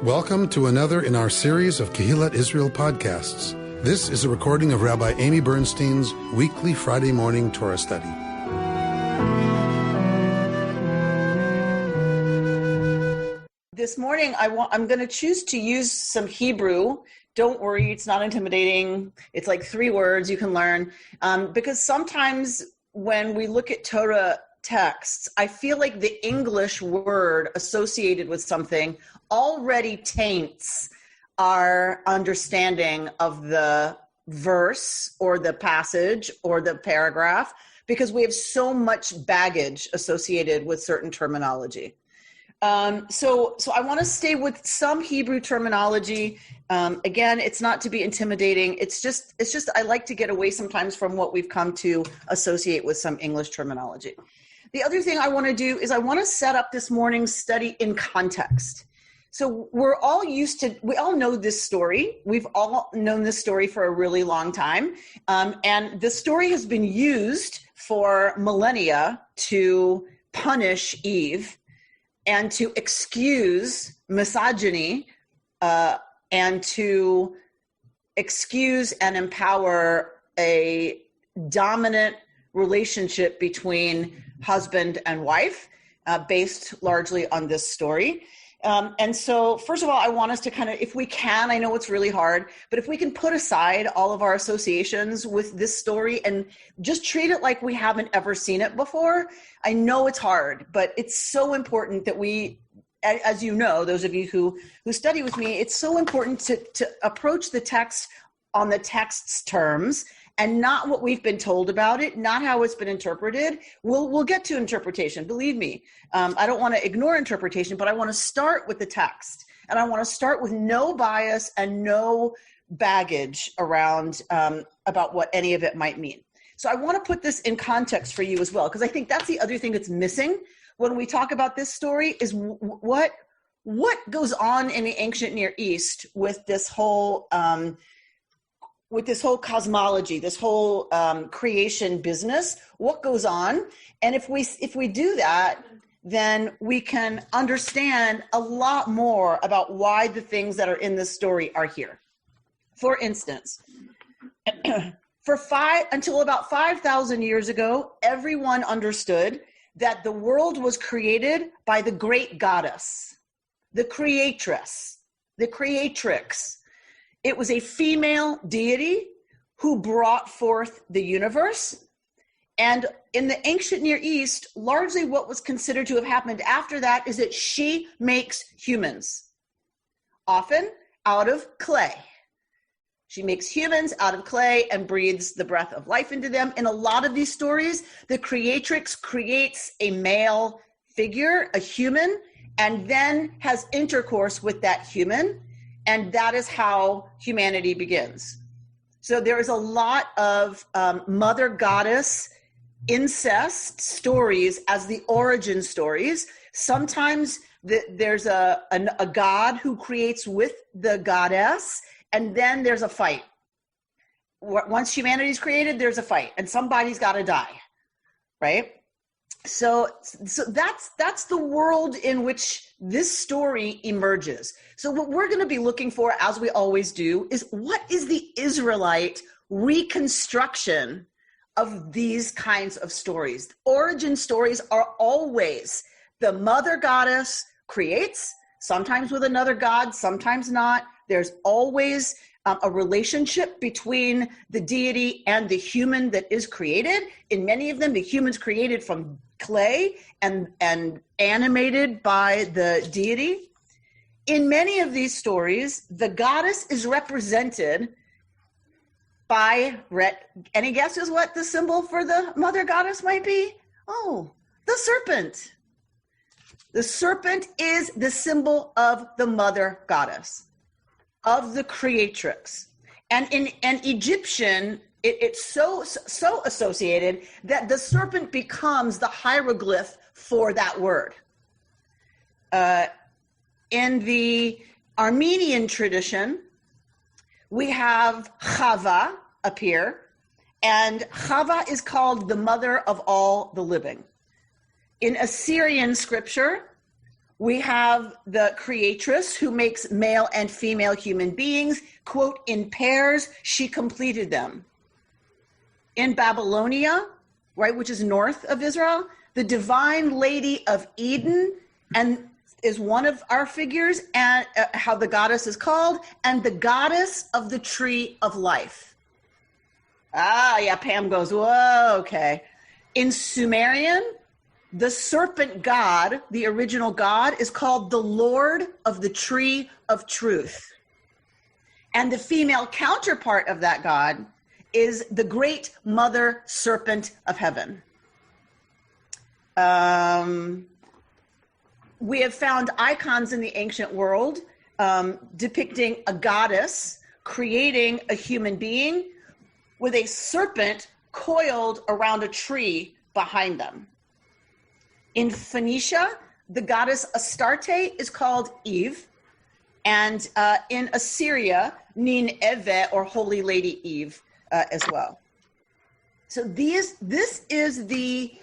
Welcome to another in our series of Kehillat Israel podcasts. This is a recording of Rabbi Amy Bernstein's weekly Friday morning Torah study. This morning, I'm going to choose to use some Hebrew. Don't worry, it's not intimidating. It's like 3 words you can learn. Because sometimes when we look at Torah texts, I feel like the English word associated with something already taints our understanding of the verse or the passage or the paragraph, because we have so much baggage associated with certain terminology. So I want to stay with some Hebrew terminology. Again, it's not to be intimidating. It's just I like to get away sometimes from what we've come to associate with some English terminology. The other thing I want to do is I want to set up this morning's study in context. So we all know this story. We've all known this story for a really long time. And the story has been used for millennia to punish Eve and to excuse misogyny, and to excuse and empower a dominant relationship between husband and wife, based largely on this story. And so, first of all, I want us to kind of, if we can, I know it's really hard, but if we can put aside all of our associations with this story and just treat it like we haven't ever seen it before. I know it's hard, but it's so important that we, as you know, those of you who study with me, it's so important to approach the text on the text's terms and not what we've been told about it, not how it's been interpreted. We'll get to interpretation, believe me. I don't want to ignore interpretation, but I want to start with the text. And I want to start with no bias and no baggage around about what any of it might mean. So I want to put this in context for you as well, because I think that's the other thing that's missing when we talk about this story is what goes on in the ancient Near East with this whole cosmology, this whole creation business, what goes on. And if we do that, then we can understand a lot more about why the things that are in this story are here. For instance, until about 5,000 years ago, everyone understood that the world was created by the great goddess, the creatrix. It was a female deity who brought forth the universe. And in the ancient Near East, largely what was considered to have happened after that is that she makes humans, often out of clay. She makes humans out of clay and breathes the breath of life into them. In a lot of these stories, the creatrix creates a male figure, a human, and then has intercourse with that human. And that is how humanity begins. So there is a lot of mother goddess incest stories as the origin stories. Sometimes there's a god who creates with the goddess, and then there's a fight. Once humanity's created, there's a fight, and somebody's got to die, right? So that's the world in which this story emerges. So what we're going to be looking for, as we always do, is what is the Israelite reconstruction of these kinds of stories? Origin stories are always the mother goddess creates, sometimes with another god, sometimes not. There's always a relationship between the deity and the human that is created. In many of them, the human's created from clay and animated by the deity. In many of these stories, the goddess is represented by, any guesses what the symbol for the mother goddess might be? Oh, the serpent. The serpent is the symbol of the mother goddess, of the creatrix. And in an Egyptian, it's so associated that the serpent becomes the hieroglyph for that word. In the Armenian tradition, we have Chava appear, and Chava is called the mother of all the living. In Assyrian scripture, We have the creatress who makes male and female human beings, quote, in pairs, she completed them. In Babylonia, right, which is north of Israel, the divine lady of Eden and is one of our figures, and how the goddess is called, and the goddess of the tree of life. Ah, yeah, Pam goes, whoa, okay. In Sumerian, the serpent god, the original god, is called the Lord of the Tree of Truth. And the female counterpart of that god is the great mother serpent of heaven. We have found icons in the ancient world depicting a goddess creating a human being with a serpent coiled around a tree behind them. In Phoenicia, the goddess Astarte is called Eve. And in Assyria, Nin Eve, or Holy Lady Eve, as well. So this is the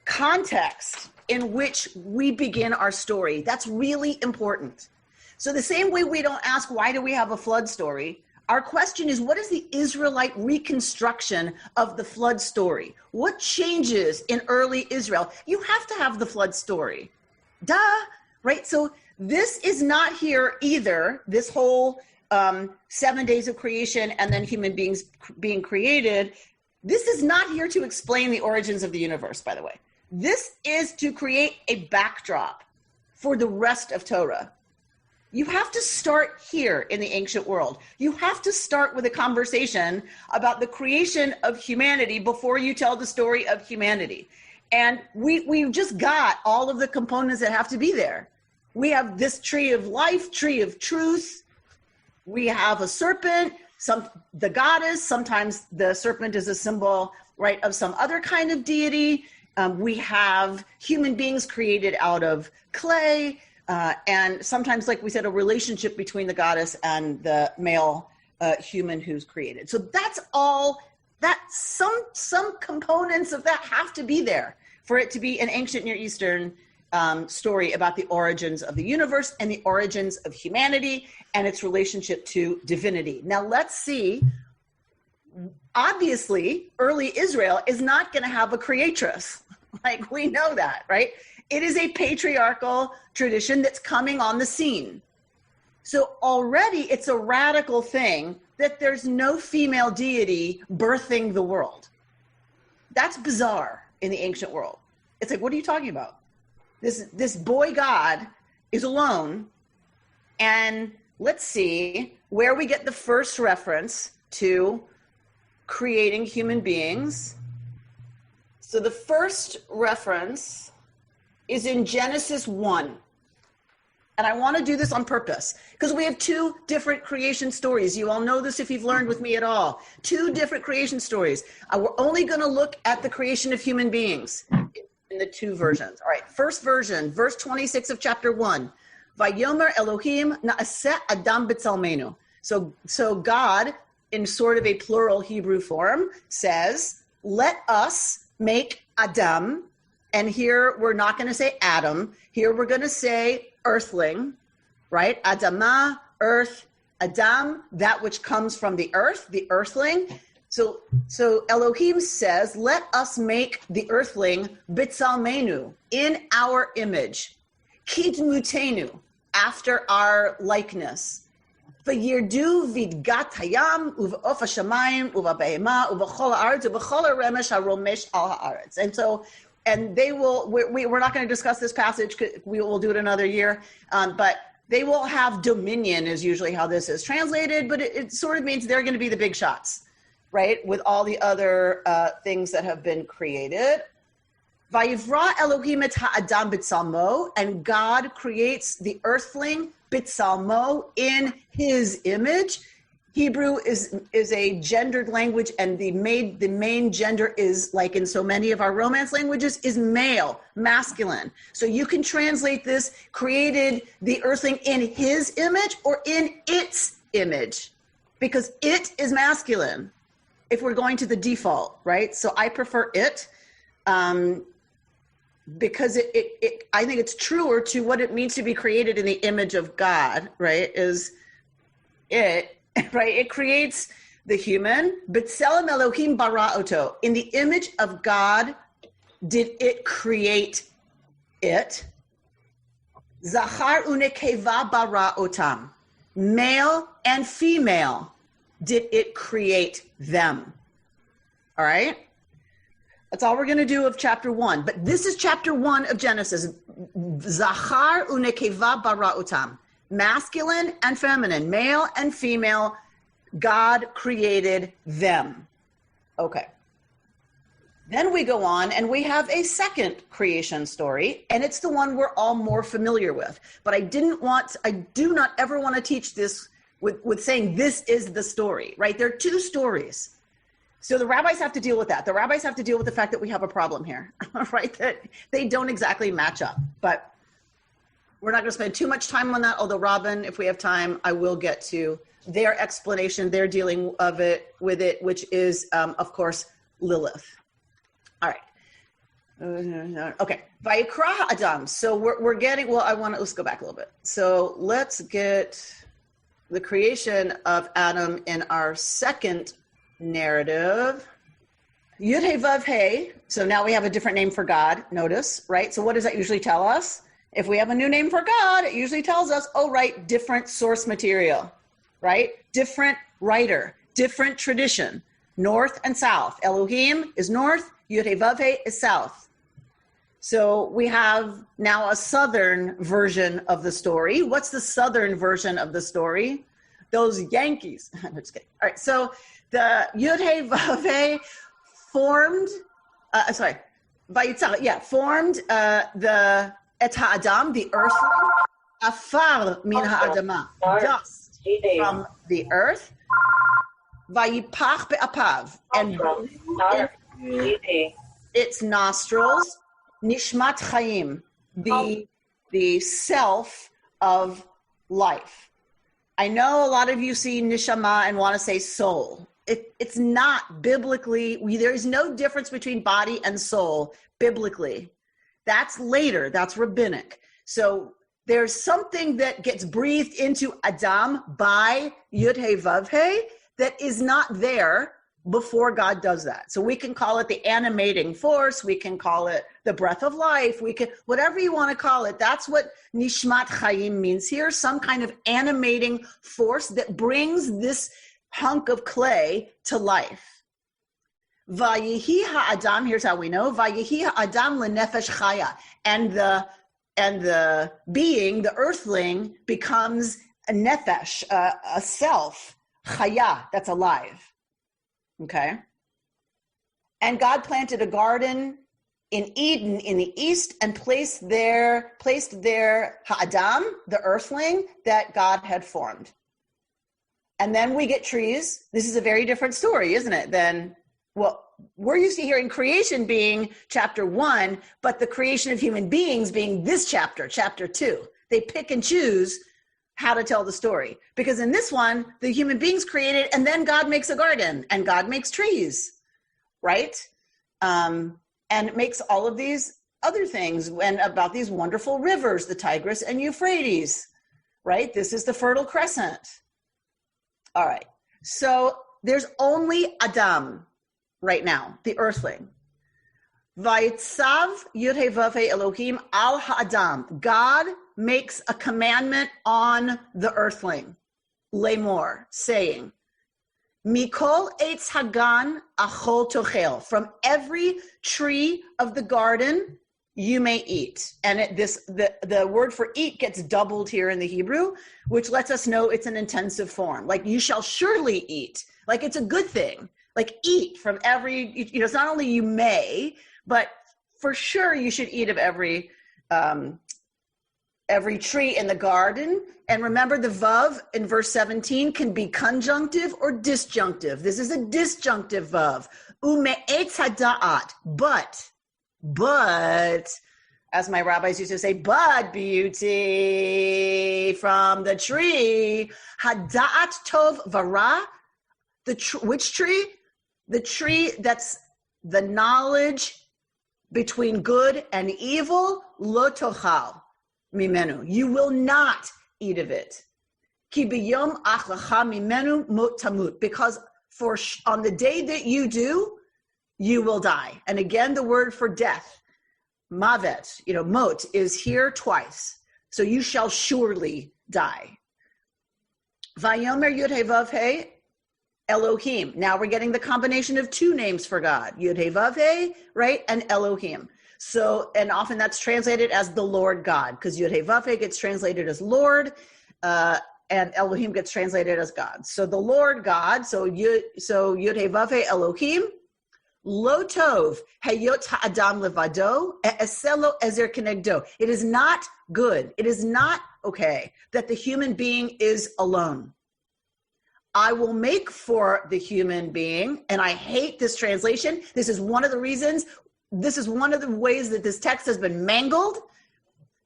context in which we begin our story. That's really important. So the same way we don't ask, why do we have a flood story? Our question is, what is the Israelite reconstruction of the flood story? What changes in early Israel? You have to have the flood story. Duh, right? So this is not here either, this whole 7 days of creation and then human beings being created. This is not here to explain the origins of the universe, by the way. This is to create a backdrop for the rest of Torah. You have to start here in the ancient world. You have to start with a conversation about the creation of humanity before you tell the story of humanity. And we've just got all of the components that have to be there. We have this tree of life, tree of truth. We have a serpent, the goddess. Sometimes the serpent is a symbol, right, of some other kind of deity. We have human beings created out of clay. And sometimes, like we said, a relationship between the goddess and the male human who's created. So that's all, that some components of that have to be there for it to be an ancient Near Eastern story about the origins of the universe and the origins of humanity and its relationship to divinity. Now let's see, obviously, early Israel is not going to have a creatress. Like, we know that, right? It is a patriarchal tradition that's coming on the scene. So already it's a radical thing that there's no female deity birthing the world. That's bizarre in the ancient world. It's like, what are you talking about? This boy god is alone. And let's see where we get the first reference to creating human beings. So the first reference is in Genesis 1. And I want to do this on purpose because we have two different creation stories. You all know this if you've learned with me at all. Two different creation stories. We're only going to look at the creation of human beings in the two versions. All right, first version, verse 26 of chapter 1. Vayomer Elohim na'aseh Adam b'tzalmenu. So God, in sort of a plural Hebrew form, says, let us make Adam. And here we're not going to say Adam. Here we're going to say earthling, right? Adamah, earth, Adam, that which comes from the earth, the earthling. So Elohim says, let us make the earthling bitzalmenu, in our image, kidmutenu, after our likeness. V'yirdu vidgat hayam uv'of hashamayim uv'behema uv'chol haaretz uv'chol haremesh haromesh al haaretz. And they will, we're not going to discuss this passage, we will do it another year, but they will have dominion is usually how this is translated, but it sort of means they're going to be the big shots, right? With all the other things that have been created. Vayivra Elohim et ha'adam b'tzalmo, and God creates the earthling b'tzalmo, in his image. Hebrew is a gendered language, and the main gender is, like in so many of our Romance languages, is male, masculine. So you can translate this, created the earthling in his image or in its image, because it is masculine if we're going to the default, right? So I prefer it. because I think it's truer to what it means to be created in the image of God, right? Right? It creates the human. B'tselem Elohim bara oto. In the image of God, did it create it? Zachar unekeva bara otam. Male and female, did it create them? All right? That's all we're going to do of chapter 1. But this is chapter 1 of Genesis. Zachar unekeva bara otam. Masculine and feminine, male and female, God created them. Okay. Then we go on and we have a second creation story, and it's the one we're all more familiar with. But I do not ever want to teach this with saying this is the story, right? There are two stories. So the rabbis have to deal with that. The rabbis have to deal with the fact that we have a problem here, right? That they don't exactly match up. But we're not going to spend too much time on that, although Robin, if we have time, I will get to their explanation, their dealing with it, which is, of course, Lilith. All right. Okay. Vayikra Adam. So we're getting, let's go back a little bit. So let's get the creation of Adam in our second narrative. Yud He Vav He. So now we have a different name for God. Notice, right? So what does that usually tell us? If we have a new name for God, it usually tells us, different source material, right? Different writer, different tradition, north and south. Elohim is north, Yud He Vav He is south. So we have now a southern version of the story. What's the southern version of the story? Those Yankees. I'm just kidding. All right, so the Yud He Vav He formed the Et Ha'adam, the earthling, afar min ha'adama, dust from the earth, vayipach be'apav, and blew into its nostrils, nishmat chayim, the self of life. I know a lot of you see nishama and want to say soul. It's not biblically. There is no difference between body and soul biblically. That's later. That's rabbinic. So there's something that gets breathed into Adam by Yud He Vav He that is not there before God does that. So we can call it the animating force. We can call it the breath of life. We can, whatever you want to call it. That's what Nishmat Chayim means here. Some kind of animating force that brings this hunk of clay to life. Vayihi ha'adam, here's how we know. Vayihi ha'adam lenefesh chaya. And the being, the earthling, becomes a nefesh, a self, chaya, that's alive. Okay? And God planted a garden in Eden in the east and placed there ha'adam, the earthling, that God had formed. And then we get trees. This is a very different story, isn't it, than we're used to hearing creation being chapter 1, but the creation of human beings being this chapter 2. They pick and choose how to tell the story. Because in this one, the human beings created, and then God makes a garden, and God makes trees, right? And it makes all of these other things, and about these wonderful rivers, the Tigris and Euphrates, right? This is the Fertile Crescent. All right. So there's only Adam right now, the earthling. Vayitzav Yud He Vav He Elohim al ha'adam. God makes a commandment on the earthling, lemor, saying, Mikol eitz hagan achol tochel. From every tree of the garden you may eat. And the word for eat gets doubled here in the Hebrew, which lets us know it's an intensive form. Like, you shall surely eat. Like, it's a good thing. Like, eat from every, it's not only you may, but for sure you should eat of every tree in the garden. And remember, the vav in verse 17 can be conjunctive or disjunctive. This is a disjunctive vav. Ume'etz hada'at, but, as my rabbis used to say, but beauty from the tree, hada'at tov vara, which tree? The tree that's the knowledge between good and evil, lo tochal mimenu. You will not eat of it. Ki biyom achlacha mimenu mot tamut. Because on the day that you do, you will die. And again, the word for death, mavet, mot, is here twice. So you shall surely die. Vayomer Yud He Vav He Elohim. Now we're getting the combination of two names for God, Yud He Vav He, right, and Elohim. So, and often that's translated as the Lord God, because Yud He Vav He gets translated as Lord, and Elohim gets translated as God. So the Lord God, so Yud He Vav He Elohim, Lo Tov Hayot Ha'adam Levado Eselo Ezer Kenegdo. It is not good. It is not okay that the human being is alone. I will make for the human being, and I hate this translation. This is one of the reasons, this is one of the ways that this text has been mangled,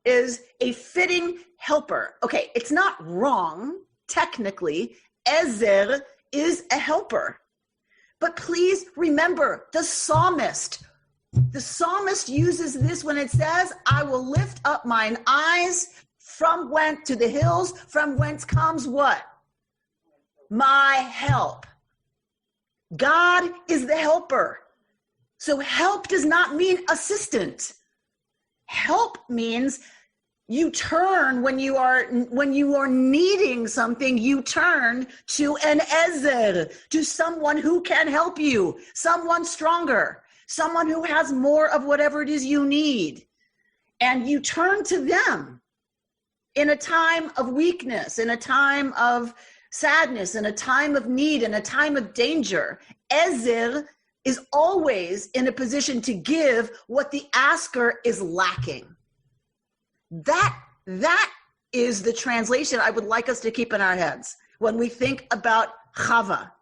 is a fitting helper. Okay, it's not wrong, technically. Ezer is a helper. But please remember, the psalmist uses this when it says, I will lift up mine eyes from whence to the hills, from whence comes what? My help. God is the helper. So help does not mean assistant. Help means you turn when you are needing something, you turn to an ezer, to someone who can help you, someone stronger, someone who has more of whatever it is you need. And you turn to them in a time of weakness, in a time of sadness, in a time of need, in a time of danger. Ezer is always in a position to give what the asker is lacking. That is the translation I would like us to keep in our heads when we think about Chava.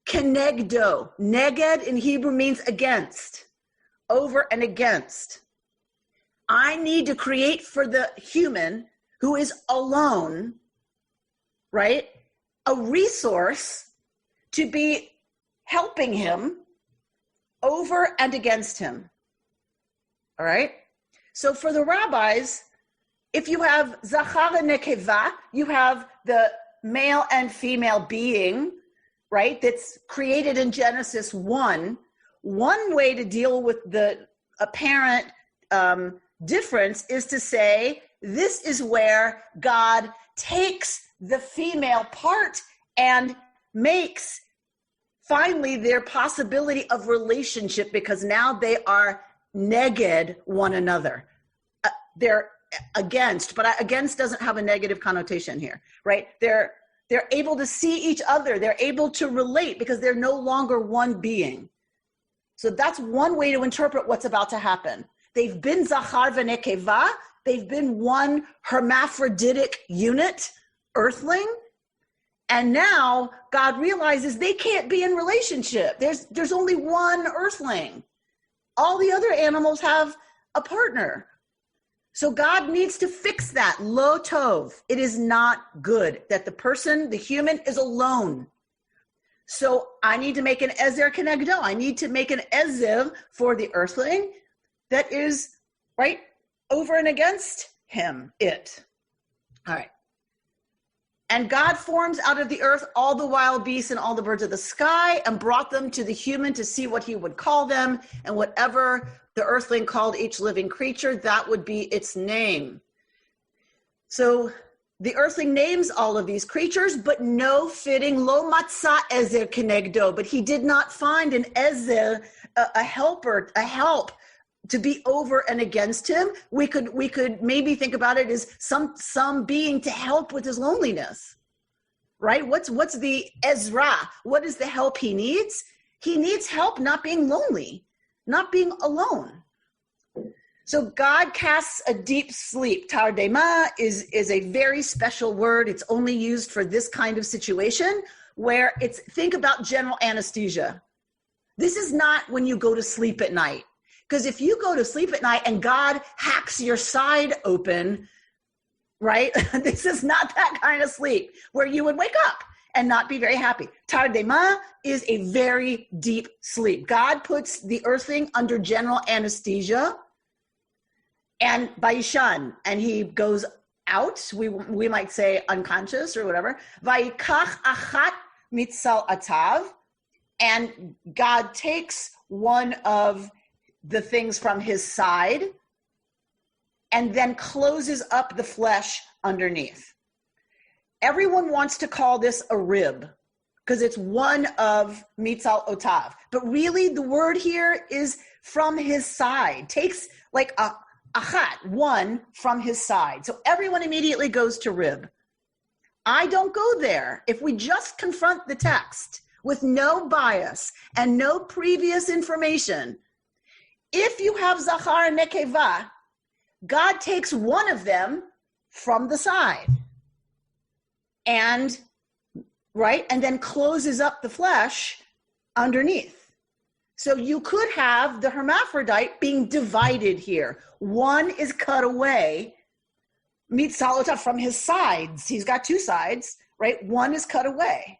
Kenegdo. Neged in Hebrew means against, over and against. I need to create for the human who is alone, right, a resource to be helping him over and against him. All right? So for the rabbis, if you have Zachar and Nekeva, you have the male and female being, right, that's created in Genesis 1. One way to deal with the apparent difference is to say, this is where God takes the female part and makes finally their possibility of relationship, because now they are neged one another. They're against, but against doesn't have a negative connotation here, right? They're able to see each other. They're able to relate because they're no longer one being. So that's one way to interpret what's about to happen. They've been Zachar v'Nekeva. They've been one hermaphroditic unit, earthling. And now God realizes they can't be in relationship. There's only one earthling. All the other animals have a partner. So God needs to fix that. Lo tov. It is not good that the person, the human, is alone. So I need to make an ezer kenegdo. I need to make an ezer for the earthling that is, right, over and against him, it. All right. And God forms out of the earth all the wild beasts and all the birds of the sky and brought them to the human to see what he would call them. And whatever the earthling called each living creature, that would be its name. So the earthling names all of these creatures, but no fitting lo matzah ezer kenegdo. But he did not find an ezer, a helper, a help to be over and against him. We could maybe think about it as some being to help with his loneliness, right? What's the Ezra? What is the help he needs? He needs help not being lonely, not being alone. So God casts a deep sleep. Tardema is a very special word. It's only used for this kind of situation where think about general anesthesia. This is not when you go to sleep at night. Because if you go to sleep at night and God hacks your side open, right? This is not that kind of sleep where you would wake up and not be very happy. Tardema is a very deep sleep. God puts the earthling under general anesthesia and Vayishan, and he goes out, we might say unconscious or whatever. Vayikach achat mitzal atav, and God takes one of the things from his side and then closes up the flesh underneath. Everyone wants to call this a rib because it's one of mitzal otav. But really the word here is from his side. Takes like a achat, one from his side. So everyone immediately goes to rib. I don't go there. If we just confront the text with no bias and no previous information, if you have zachar and nekeva, God takes one of them from the side and then closes up the flesh underneath. So you could have the hermaphrodite being divided here. One is cut away, mitzalota, from his sides. He's got two sides, right? One is cut away.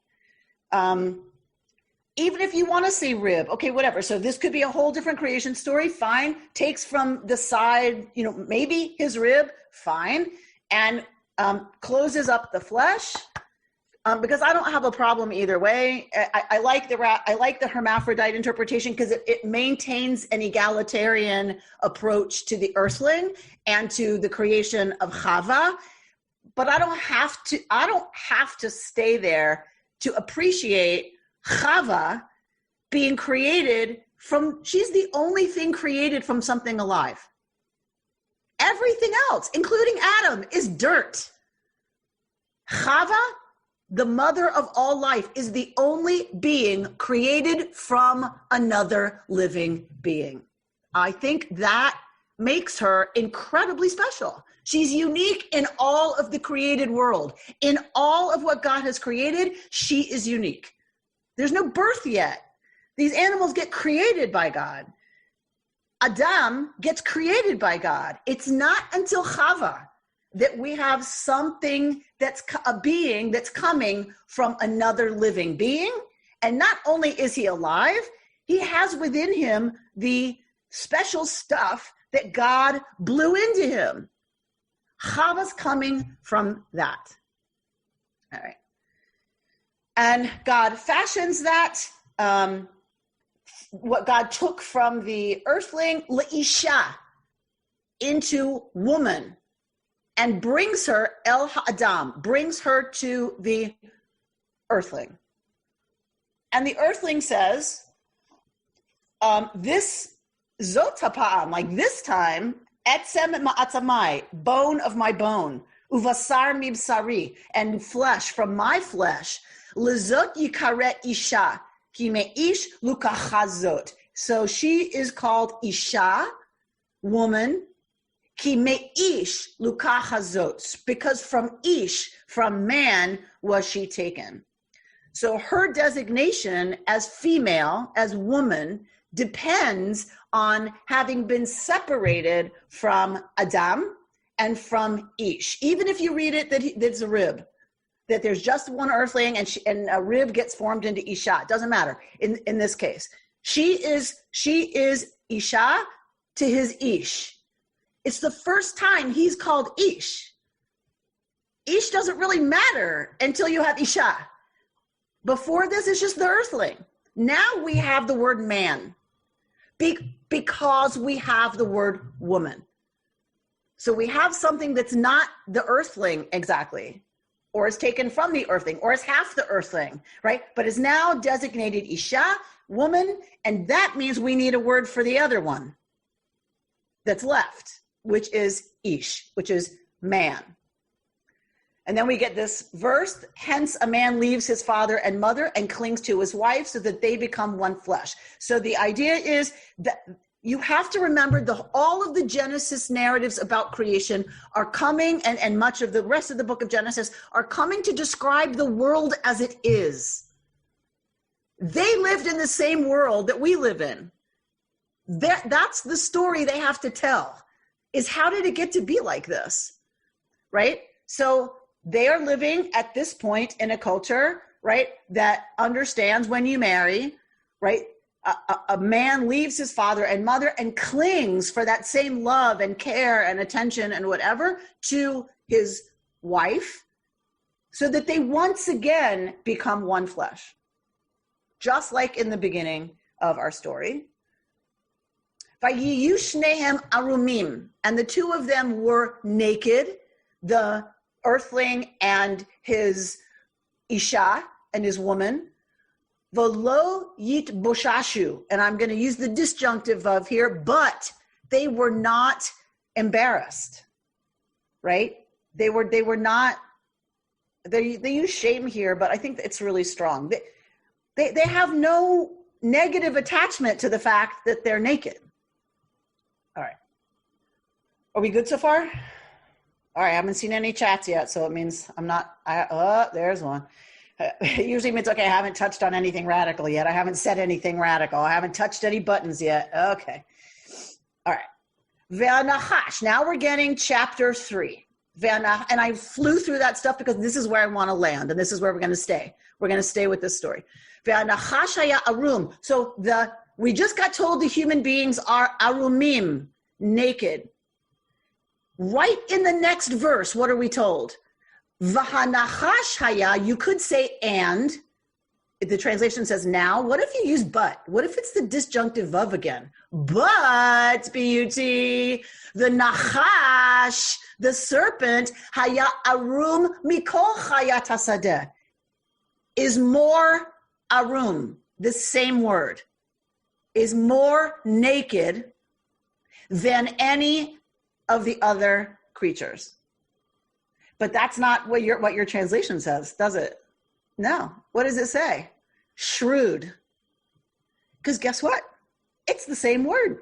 Even if you want to say rib, okay, whatever. So this could be a whole different creation story, fine. Takes from the side, maybe his rib, fine. And closes up the flesh, because I don't have a problem either way. I like the hermaphrodite interpretation because it maintains an egalitarian approach to the earthling and to the creation of Chava. But I don't have to stay there to appreciate Chava being created from, she's the only thing created from something alive. Everything else, including Adam, is dirt. Chava, the mother of all life, is the only being created from another living being. I think that makes her incredibly special. She's unique in all of the created world. In all of what God has created, she is unique. There's no birth yet. These animals get created by God. Adam gets created by God. It's not until Chava that we have something that's a being that's coming from another living being. And not only is he alive, he has within him the special stuff that God blew into him. Chava's coming from that. All right. And God fashions that, what God took from the earthling, leisha, into woman, and brings her, el ha'adam, brings her to the earthling. And the earthling says, this zot ha'pa'am, like this time, etzem ma'atzamai, bone of my bone, uvasar mibsari, and flesh from my flesh, lezot yikaret isha, ki me'ish lukachazot. So she is called isha, woman, ki me'ish lukachazot, because from ish, from man, was she taken. So her designation as female, as woman, depends on having been separated from Adam and from Ish. Even if you read it that it's a rib, that there's just one earthling and a rib gets formed into Isha. It doesn't matter in this case. She is Isha to his Ish. It's the first time he's called Ish. Ish doesn't really matter until you have Isha. Before this, it's just the earthling. Now we have the word man because we have the word woman. So we have something that's not the earthling exactly, or is taken from the earthling, or is half the earthling, right? But is now designated Isha, woman, and that means we need a word for the other one that's left, which is Ish, which is man. And then we get this verse, hence a man leaves his father and mother and clings to his wife so that they become one flesh. So the idea is that you have to remember all of the Genesis narratives about creation are coming, and much of the rest of the book of Genesis are coming to describe the world as it is. They lived in the same world that we live in. That's the story they have to tell, is how did it get to be like this, right? So they are living at this point in a culture right? That understands when you marry, right? A man leaves his father and mother and clings for that same love and care and attention and whatever to his wife so that they once again become one flesh. Just like in the beginning of our story. Vayiyu shnehem arumim, and the two of them were naked, the earthling and his isha and his woman. V'lo yit boshashu, and I'm going to use the disjunctive of here, but they were not embarrassed, right? They were not. They use shame here, but I think it's really strong. They have no negative attachment to the fact that they're naked. All right. Are we good so far? All right. I haven't seen any chats yet, so it means I'm not. There's one. It usually means, okay, I haven't touched on anything radical yet. I haven't said anything radical. I haven't touched any buttons yet. Okay. All right. Ve'anachash. Now we're getting chapter 3. And I flew through that stuff because this is where I want to land, and this is where we're going to stay. We're going to stay with this story. Ve'anachash haya arum. So we just got told the human beings are arumim, naked. Right in the next verse, what are we told? V'hanachash haya, you could say and. The translation says now. What if you use but? What if it's the disjunctive of again? But, B-U-T, the nachash, the serpent, haya arum mikol chayat hasadeh, is more arum, the same word, is more naked than any of the other creatures. But that's not what your translation says, does it? No. What does it say? Shrewd. Because guess what? It's the same word.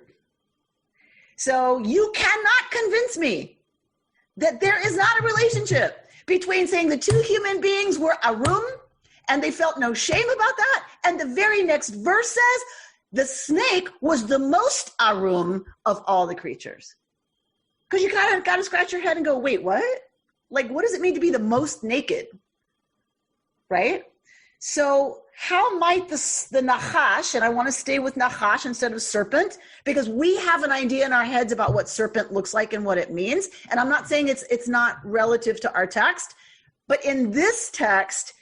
So you cannot convince me that there is not a relationship between saying the two human beings were arum and they felt no shame about that, and the very next verse says the snake was the most arum of all the creatures. Because you kind of got to scratch your head and go, wait, what? Like, what does it mean to be the most naked? Right? So how might the nachash, and I want to stay with nachash instead of serpent, because we have an idea in our heads about what serpent looks like and what it means. And I'm not saying it's not relative to our text, but in this text,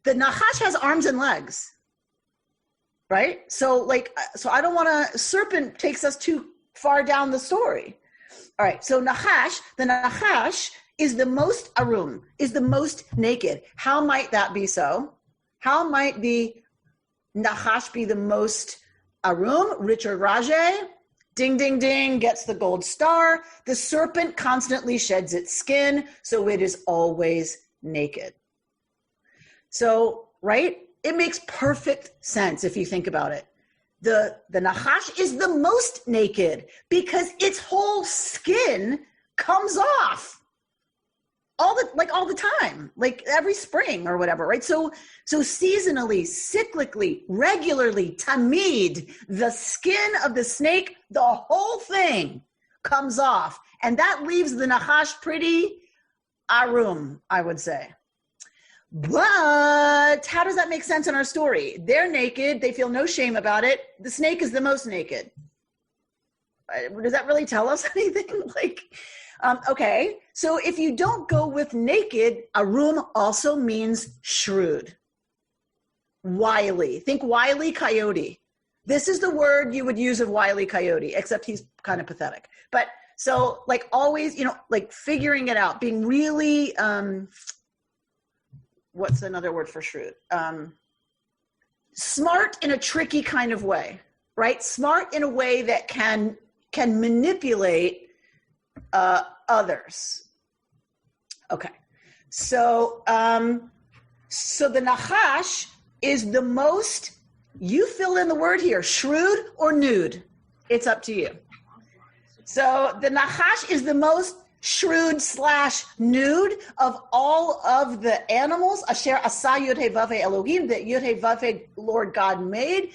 the nachash has arms and legs, right? So I don't want to, serpent takes us too far down the story. All right, so the nachash is the most arum, is the most naked. How might that be so? How might the nachash be the most arum? Richard Rajay, ding, ding, ding, gets the gold star. The serpent constantly sheds its skin, so it is always naked. So, right? It makes perfect sense if you think about it. The nachash is the most naked because its whole skin comes off. All the time, like every spring or whatever, right? So seasonally, cyclically, regularly, tamid, the skin of the snake, the whole thing comes off. And that leaves the nachash pretty arum, I would say. But how does that make sense in our story? They're naked. They feel no shame about it. The snake is the most naked. Does that really tell us anything? Okay, so if you don't go with naked, arum also means shrewd, wily. Think wily coyote. This is the word you would use of wily coyote, except he's kind of pathetic. But so always, figuring it out, being really, what's another word for shrewd? Smart in a tricky kind of way, right? Smart in a way that can manipulate others. Okay, so the nachash is the most, you fill in the word here, shrewd or nude. It's up to you. So the nachash is the most shrewd / nude of all of the animals. Asher asa Yod-Heh-Vav-Heh Elohim, that Yod-Heh-Vav-Heh Lord God made.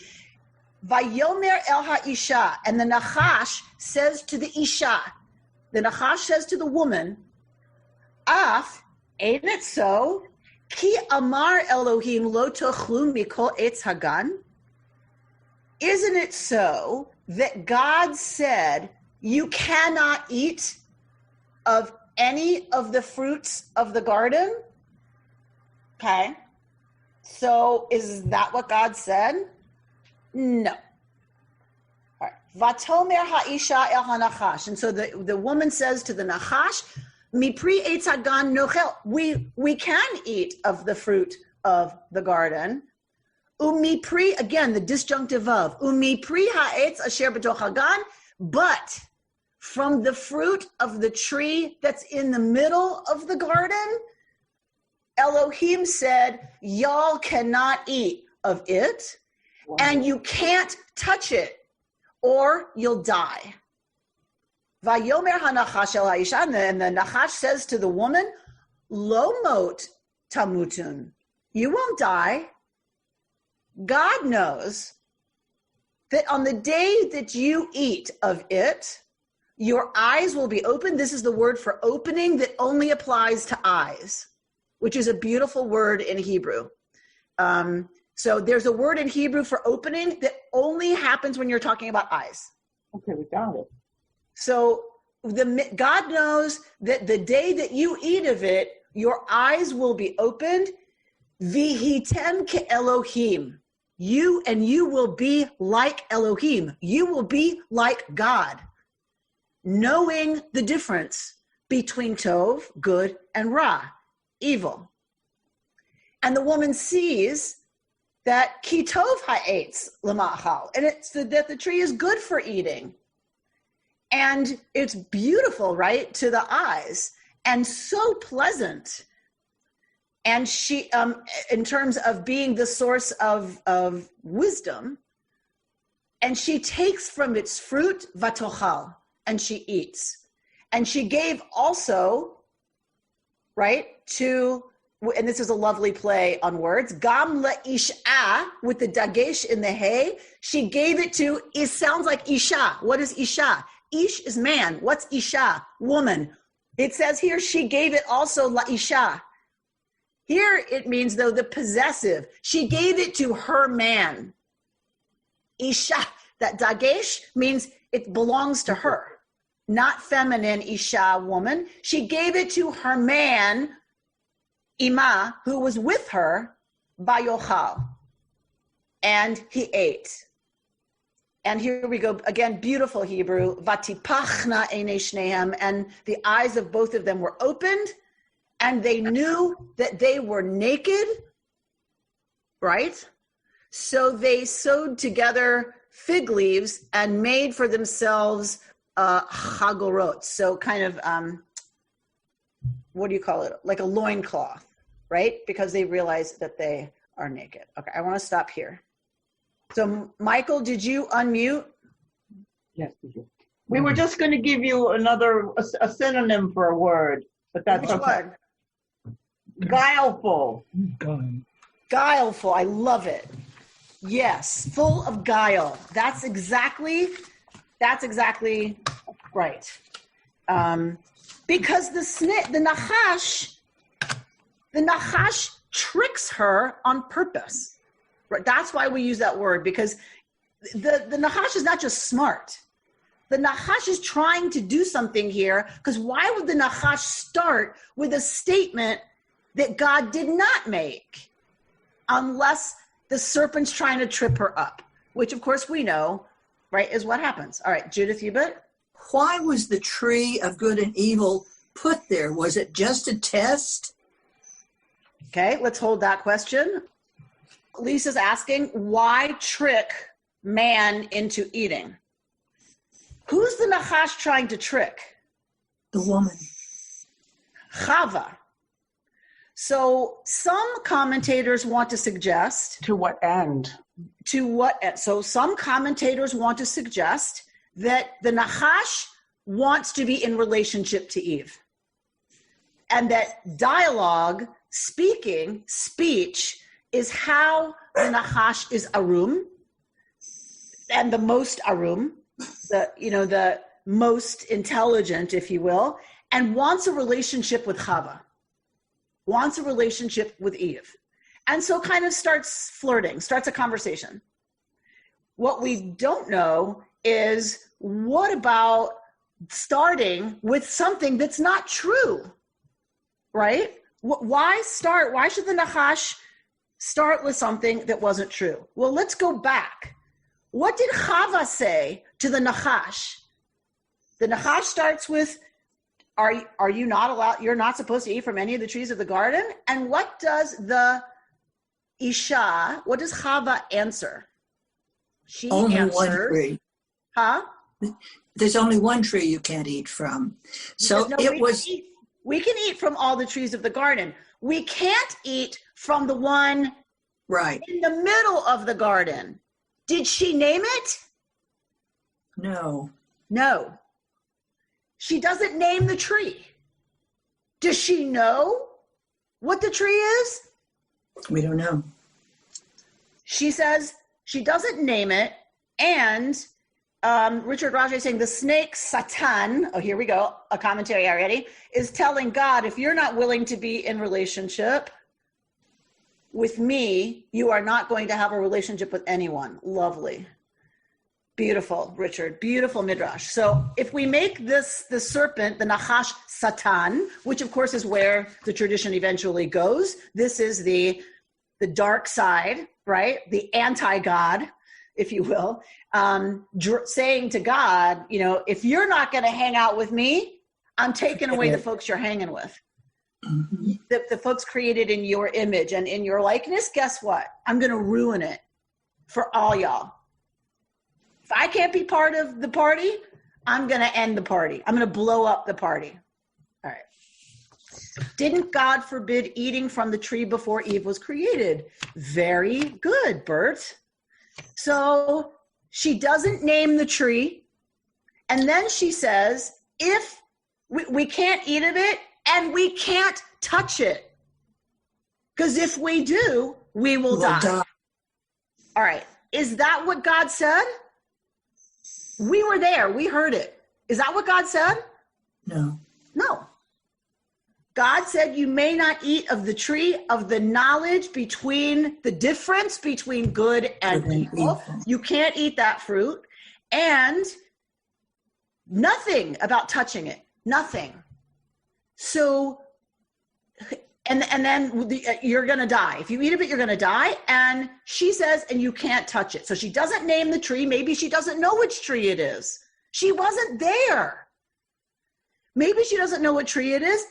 Vayomer el ha'isha, and the nachash says to the isha, the nachash says to the woman, Af, ain't it so? Ki amar Elohim lo tochlu mikol etz hagan. Isn't it so that God said you cannot eat of any of the fruits of the garden? Okay. So is that what God said? No. All right. Vatomer ha'isha el hanachash. And so the woman says to the Nachash, Mipri eitz hagan nochel. We can eat of the fruit of the garden. Umipri, again, the disjunctive of. Umipri ha'etz asher b'toch hagan. But from the fruit of the tree that's in the middle of the garden, Elohim said, y'all cannot eat of it, and you can't touch it, or you'll die. Vayomer hanachash el ha'isha, and the Nachash says to the woman, lo mot tamutun, you won't die. God knows that on the day that you eat of it, your eyes will be open. This is the word for opening that only applies to eyes, which is a beautiful word in Hebrew. So there's a word in Hebrew for opening that only happens when you're talking about eyes. Okay, we got it. So God knows that the day that you eat of it, your eyes will be opened. Vihitem ke Elohim. You will be like Elohim. You will be like God, knowing the difference between tov, good, and ra, evil. And the woman sees that ki tov ha'etz l'ma'achal, and it's that the tree is good for eating. And it's beautiful, right, to the eyes, and so pleasant. And she, in terms of being the source of wisdom, and she takes from its fruit vatochal, and she eats. And she gave also, right, to, and this is a lovely play on words, gam le'isha, with the dagesh in the hay, she gave it to, it sounds like isha. What is isha? Ish is man. What's isha? Woman. It says here, she gave it also la'isha. Here it means, though, the possessive. She gave it to her man. Isha, that dagesh means it belongs to her, not feminine isha, woman. She gave it to her man, ima, who was with her, bayochal, and he ate. And here we go again, beautiful Hebrew, vatipachna einei shnehem, and the eyes of both of them were opened, and they knew that they were naked, right? So they sewed together fig leaves and made for themselves chagorot. So kind of, what do you call it? Like a loincloth, right? Because they realized that they are naked. Okay, I want to stop here. So Michael, did you unmute? Yes, we did. We were just going to give you a synonym for a word, but that's Which okay. one? Guileful. Guileful. I love it. Yes, full of guile. That's exactly right. Because the Nachash tricks her on purpose. Right? That's why we use that word, because the Nachash is not just smart. The Nachash is trying to do something here, because why would the Nachash start with a statement that God did not make unless the serpent's trying to trip her up, which of course we know, right, is what happens. All right, Judith Hubert. Why was the tree of good and evil put there? Was it just a test? Okay, let's hold that question. Lisa's asking, why trick man into eating? Who's the Nachash trying to trick? The woman. Chava. So some commentators want to suggest. To what end? So some commentators want to suggest that the Nachash wants to be in relationship to Eve. And that dialogue, speech, is how the Nachash is arum, and the most arum, the most intelligent, if you will, and wants a relationship with Chava. wants a relationship with Eve. And so kind of starts flirting, starts a conversation. What we don't know is, what about starting with something that's not true, right? Why should the Nachash start with something that wasn't true? Well, let's go back. What did Chava say to the Nachash? The Nachash starts with, are you not allowed, you're not supposed to eat from any of the trees of the garden? And what does the Isha, what does Chava answer? She only answers, one tree. Huh? There's only one tree you can't eat from. So we can eat from all the trees of the garden. We can't eat from the one right in the middle of the garden. Did she name it? No. No. She doesn't name the tree. Does she know what the tree is? We don't know. She says she doesn't name it. And Richard Rajay is saying the snake Satan, oh, here we go, a commentary already, is telling God, if you're not willing to be in relationship with me, you are not going to have a relationship with anyone. Lovely. Beautiful, Richard. Beautiful midrash. So if we make this the serpent, the Nachash Satan, which of course is where the tradition eventually goes, this is the dark side, right? The anti-God, if you will, saying to God, if you're not going to hang out with me, I'm taking away the folks you're hanging with. Mm-hmm. The folks created in your image and in your likeness, guess what? I'm going to ruin it for all y'all. If I can't be part of the party, I'm going to end the party. I'm going to blow up the party. All right. Didn't God forbid eating from the tree before Eve was created? Very good, Bert. So she doesn't name the tree. And then she says, if we can't eat of it and we can't touch it, because if we do, we will die. All right. Is that what God said? We were there. We heard it. Is that what God said? No. No. God said you may not eat of the tree of the knowledge between the difference between good and evil. You can't eat that fruit. And nothing about touching it. Nothing. So, and then you're going to die. If you eat of it, you're going to die. And she says, and you can't touch it. So she doesn't name the tree. Maybe she doesn't know which tree it is. She wasn't there. Maybe she doesn't know what tree it is.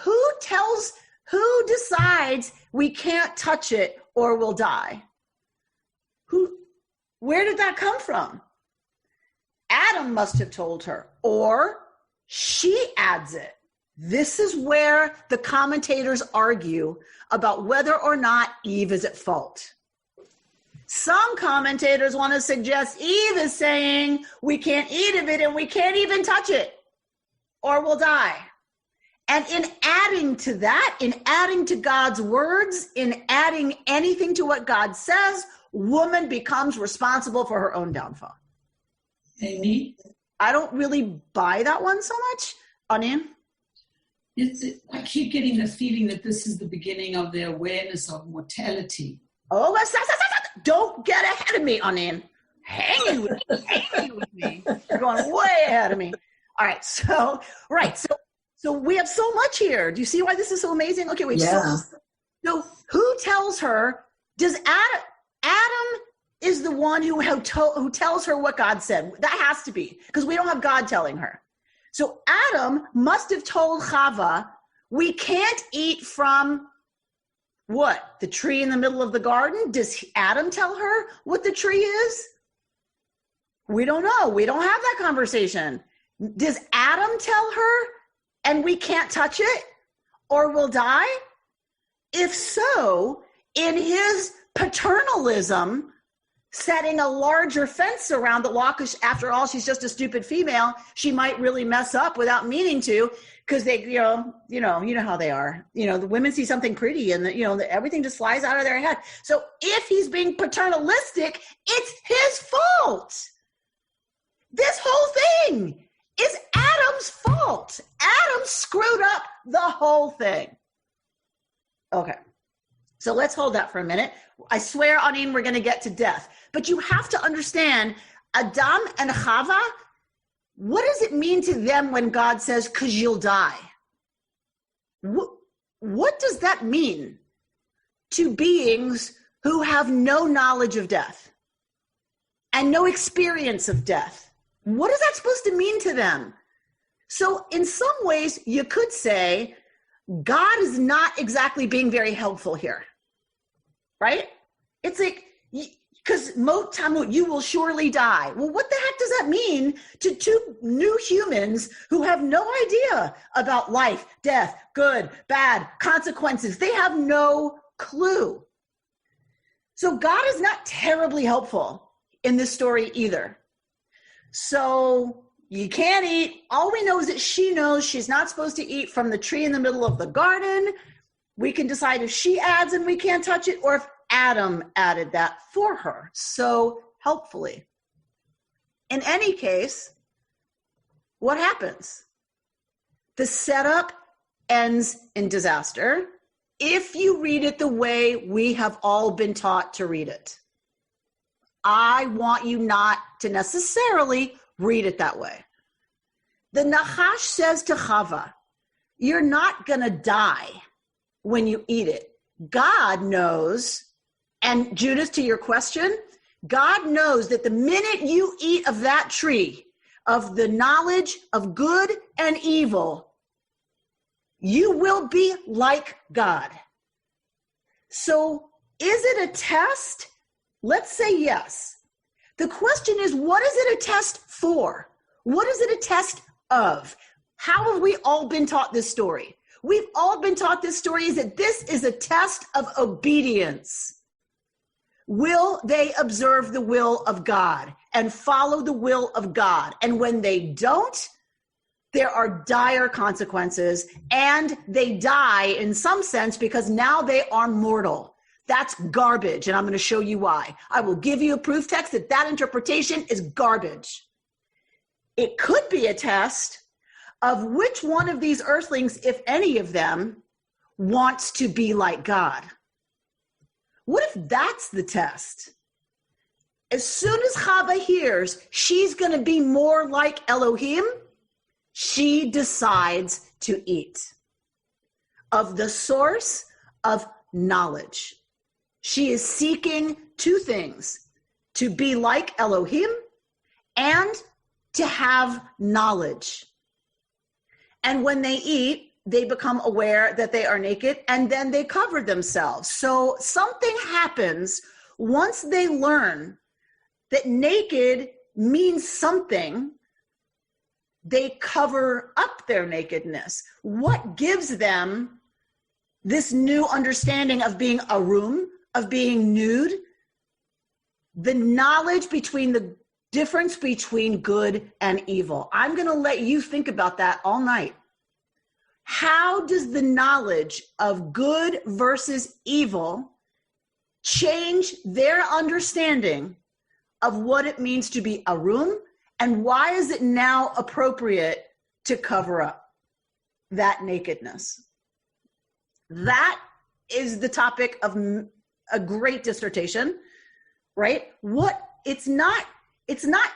Who decides we can't touch it or we'll die? Where did that come from? Adam must have told her, or she adds it. This is where the commentators argue about whether or not Eve is at fault. Some commentators want to suggest Eve is saying we can't eat of it and we can't even touch it or we'll die. And in adding to that, in adding to God's words, in adding anything to what God says, woman becomes responsible for her own downfall. Amy? I don't really buy that one so much. Anin? I keep getting the feeling that this is the beginning of the awareness of mortality. Oh, don't get ahead of me, Anin. Hanging with me. You're going way ahead of me. All right, so we have so much here. Do you see why this is so amazing? Okay, wait. Yeah. So who tells her? Does Adam is the one who tells her what God said. That has to be, because we don't have God telling her. So Adam must have told Chava, we can't eat from what? The tree in the middle of the garden? Does Adam tell her what the tree is? We don't know. We don't have that conversation. Does Adam tell her and we can't touch it or we'll die? If so, in his paternalism, setting a larger fence around the law, because after all, she's just a stupid female. She might really mess up without meaning to, because they, you know how they are. The women see something pretty and everything just flies out of their head. So if he's being paternalistic, it's his fault. This whole thing is Adam's fault. Adam screwed up the whole thing. Okay. So let's hold that for a minute. I swear, Anin, we're going to get to death. But you have to understand, Adam and Chava, what does it mean to them when God says, because you'll die? What does that mean to beings who have no knowledge of death and no experience of death? What is that supposed to mean to them? So in some ways, you could say, God is not exactly being very helpful here, right? It's like, because mot tamut, you will surely die. Well, what the heck does that mean to two new humans who have no idea about life, death, good, bad, consequences? They have no clue. So God is not terribly helpful in this story either. So you can't eat. All we know is that she knows she's not supposed to eat from the tree in the middle of the garden. We can decide if she adds and we can't touch it, or if Adam added that for her so helpfully. In any case, what happens? The setup ends in disaster if you read it the way we have all been taught to read it. I want you not to necessarily read it that way. The Nachash says to Chava, you're not going to die when you eat it. God knows, and Judith, to your question, God knows that the minute you eat of that tree, of the knowledge of good and evil, you will be like God. So is it a test? Let's say yes. The question is, what is it a test for? What is it a test of? How have we all been taught this story? We've all been taught this story is that this is a test of obedience. Will they observe the will of God and follow the will of God? And when they don't, there are dire consequences, and they die in some sense because now they are mortal. That's garbage, and I'm going to show you why. I will give you a proof text that that interpretation is garbage. It could be a test of which one of these earthlings, if any of them, wants to be like God. What if that's the test? As soon as Chava hears she's going to be more like Elohim, she decides to eat of the source of knowledge. She is seeking two things: to be like Elohim and to have knowledge. And when they eat, they become aware that they are naked, and then they cover themselves. So something happens once they learn that naked means something. They cover up their nakedness. What gives them this new understanding of being arum, of being nude? The knowledge between the difference between good and evil. I'm going to let you think about that all night. How does the knowledge of good versus evil change their understanding of what it means to be arum? And why is it now appropriate to cover up that nakedness? That is the topic of a great dissertation, right? It's not,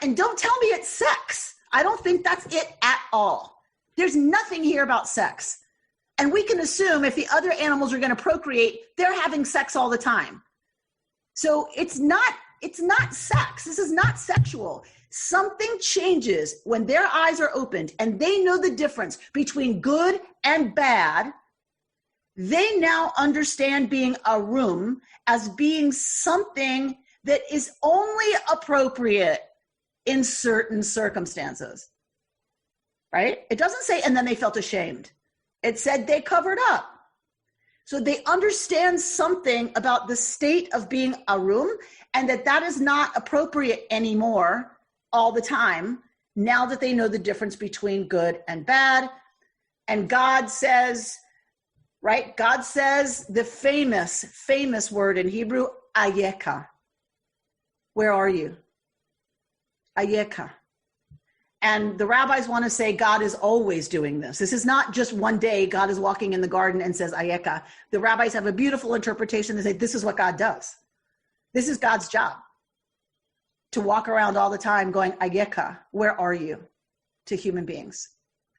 and don't tell me it's sex. I don't think that's it at all. There's nothing here about sex. And we can assume if the other animals are going to procreate, they're having sex all the time. So it's not sex. This is not sexual. Something changes when their eyes are opened and they know the difference between good and bad. They now understand being arum as being something that is only appropriate in certain circumstances, right? It doesn't say, and then they felt ashamed. It said they covered up. So they understand something about the state of being arum, and that is not appropriate anymore all the time, now that they know the difference between good and bad. And God says, right? God says the famous word in Hebrew, ayeka. Where are you? Ayeka. And the rabbis want to say God is always doing this. This is not just one day God is walking in the garden and says, Ayeka. The rabbis have a beautiful interpretation. They say, this is what God does. This is God's job. To walk around all the time going, Ayeka, where are you? To human beings.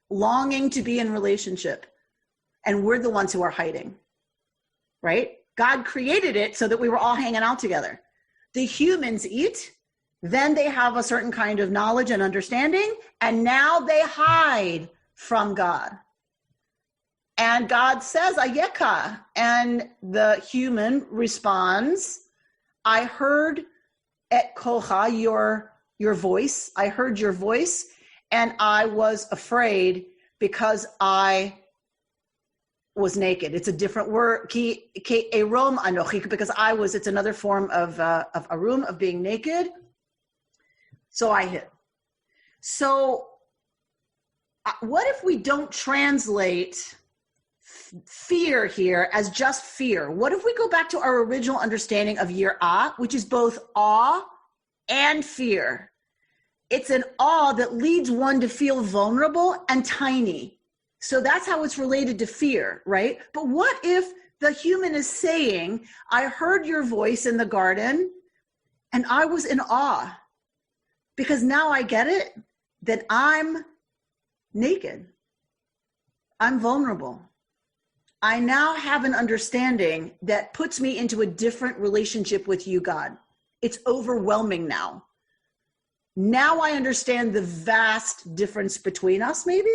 Longing to be in relationship. And we're the ones who are hiding. Right? God created it so that we were all hanging out together. The humans eat. Then they have a certain kind of knowledge and understanding, and now they hide from God. And God says, Ayeka, and the human responds, I heard et kocha, your voice. I heard your voice, and I was afraid because I was naked. It's a different word, ki erom anochi, because it's another form of arum, of being naked. So I hid. So what if we don't translate fear here as just fear? What if we go back to our original understanding of yirah, which is both awe and fear? It's an awe that leads one to feel vulnerable and tiny. So that's how it's related to fear, right? But what if the human is saying, I heard your voice in the garden and I was in awe? Because now I get it, that I'm naked. I'm vulnerable. I now have an understanding that puts me into a different relationship with you, God. It's overwhelming now. Now I understand the vast difference between us, maybe,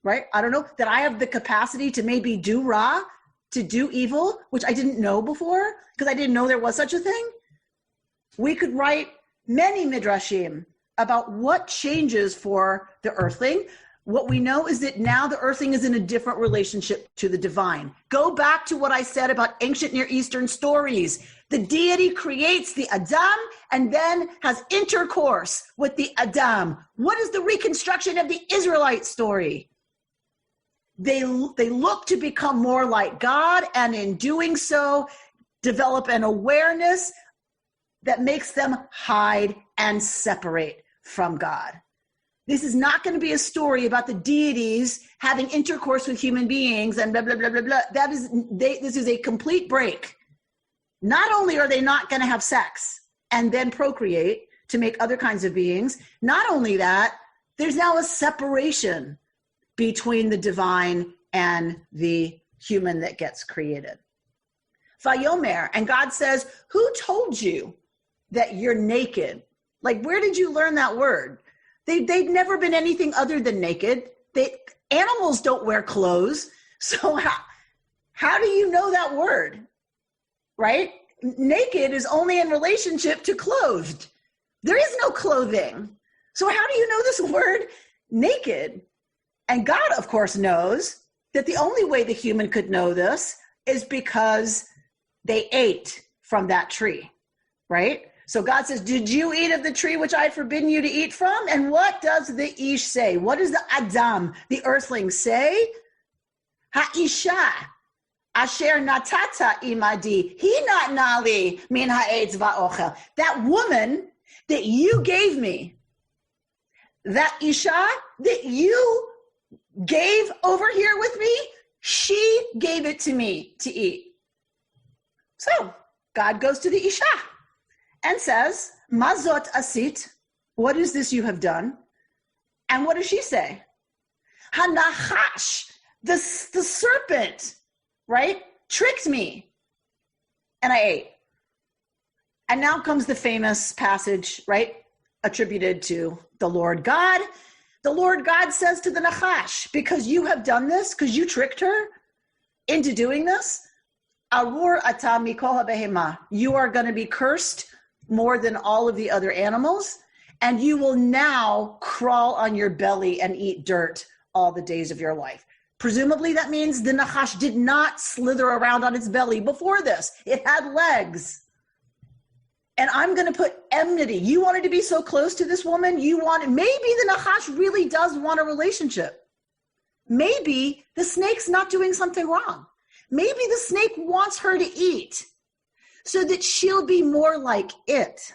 right? I don't know, that I have the capacity to maybe do ra, to do evil, which I didn't know before, because I didn't know there was such a thing. We could write many midrashim about what changes for the earthling. What we know is that now the earthling is in a different relationship to the divine. Go back to what I said about ancient Near Eastern stories. The deity creates the Adam and then has intercourse with the Adam. What is the reconstruction of the Israelite story? They look to become more like God, and in doing so, develop an awareness that makes them hide and separate from God. This is not going to be a story about the deities having intercourse with human beings and blah, blah, blah, blah, blah. This is a complete break. Not only are they not going to have sex and then procreate to make other kinds of beings, not only that, there's now a separation between the divine and the human that gets created. Vayomer, and God says, who told you that you're naked? Like, where did you learn that word? They've never been anything other than naked. Animals don't wear clothes. So how do you know that word, right? Naked is only in relationship to clothed. There is no clothing. So how do you know this word naked? And God, of course, knows that the only way the human could know this is because they ate from that tree, right? So God says, did you eat of the tree which I had forbidden you to eat from? And what does the Ish say? What does the Adam, the earthling, say? Ha'isha, asher natata imadi, hi nali min ha'etz va'ochel. That woman that you gave me, that Isha that you gave over here with me, she gave it to me to eat. So God goes to the Isha and says, Mazot asit, what is this you have done? And what does she say? Hanachash, the serpent, right, tricked me, and I ate. And now comes the famous passage, right, attributed to the Lord God. The Lord God says to the Nachash, because you have done this, because you tricked her into doing this, Arur ata mikol habehema, you are going to be cursed more than all of the other animals, and you will now crawl on your belly and eat dirt all the days of your life. Presumably that means the Nachash did not slither around on its belly before this. It had legs. And I'm going to put enmity. You wanted to be so close to this woman. Maybe the Nachash really does want a relationship. Maybe the snake's not doing something wrong. Maybe the snake wants her to eat so that she'll be more like it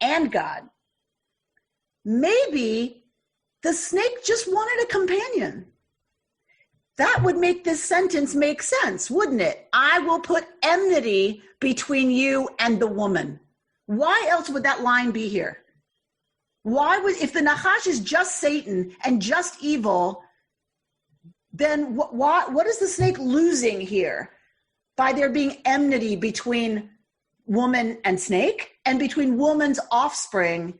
and God. Maybe The snake just wanted a companion. That would make this sentence make sense, wouldn't it? I will put enmity between you and the woman. Why else would that line be here? If the Nachash is just Satan and just evil, then what is the snake losing here by there being enmity between woman and snake and between woman's offspring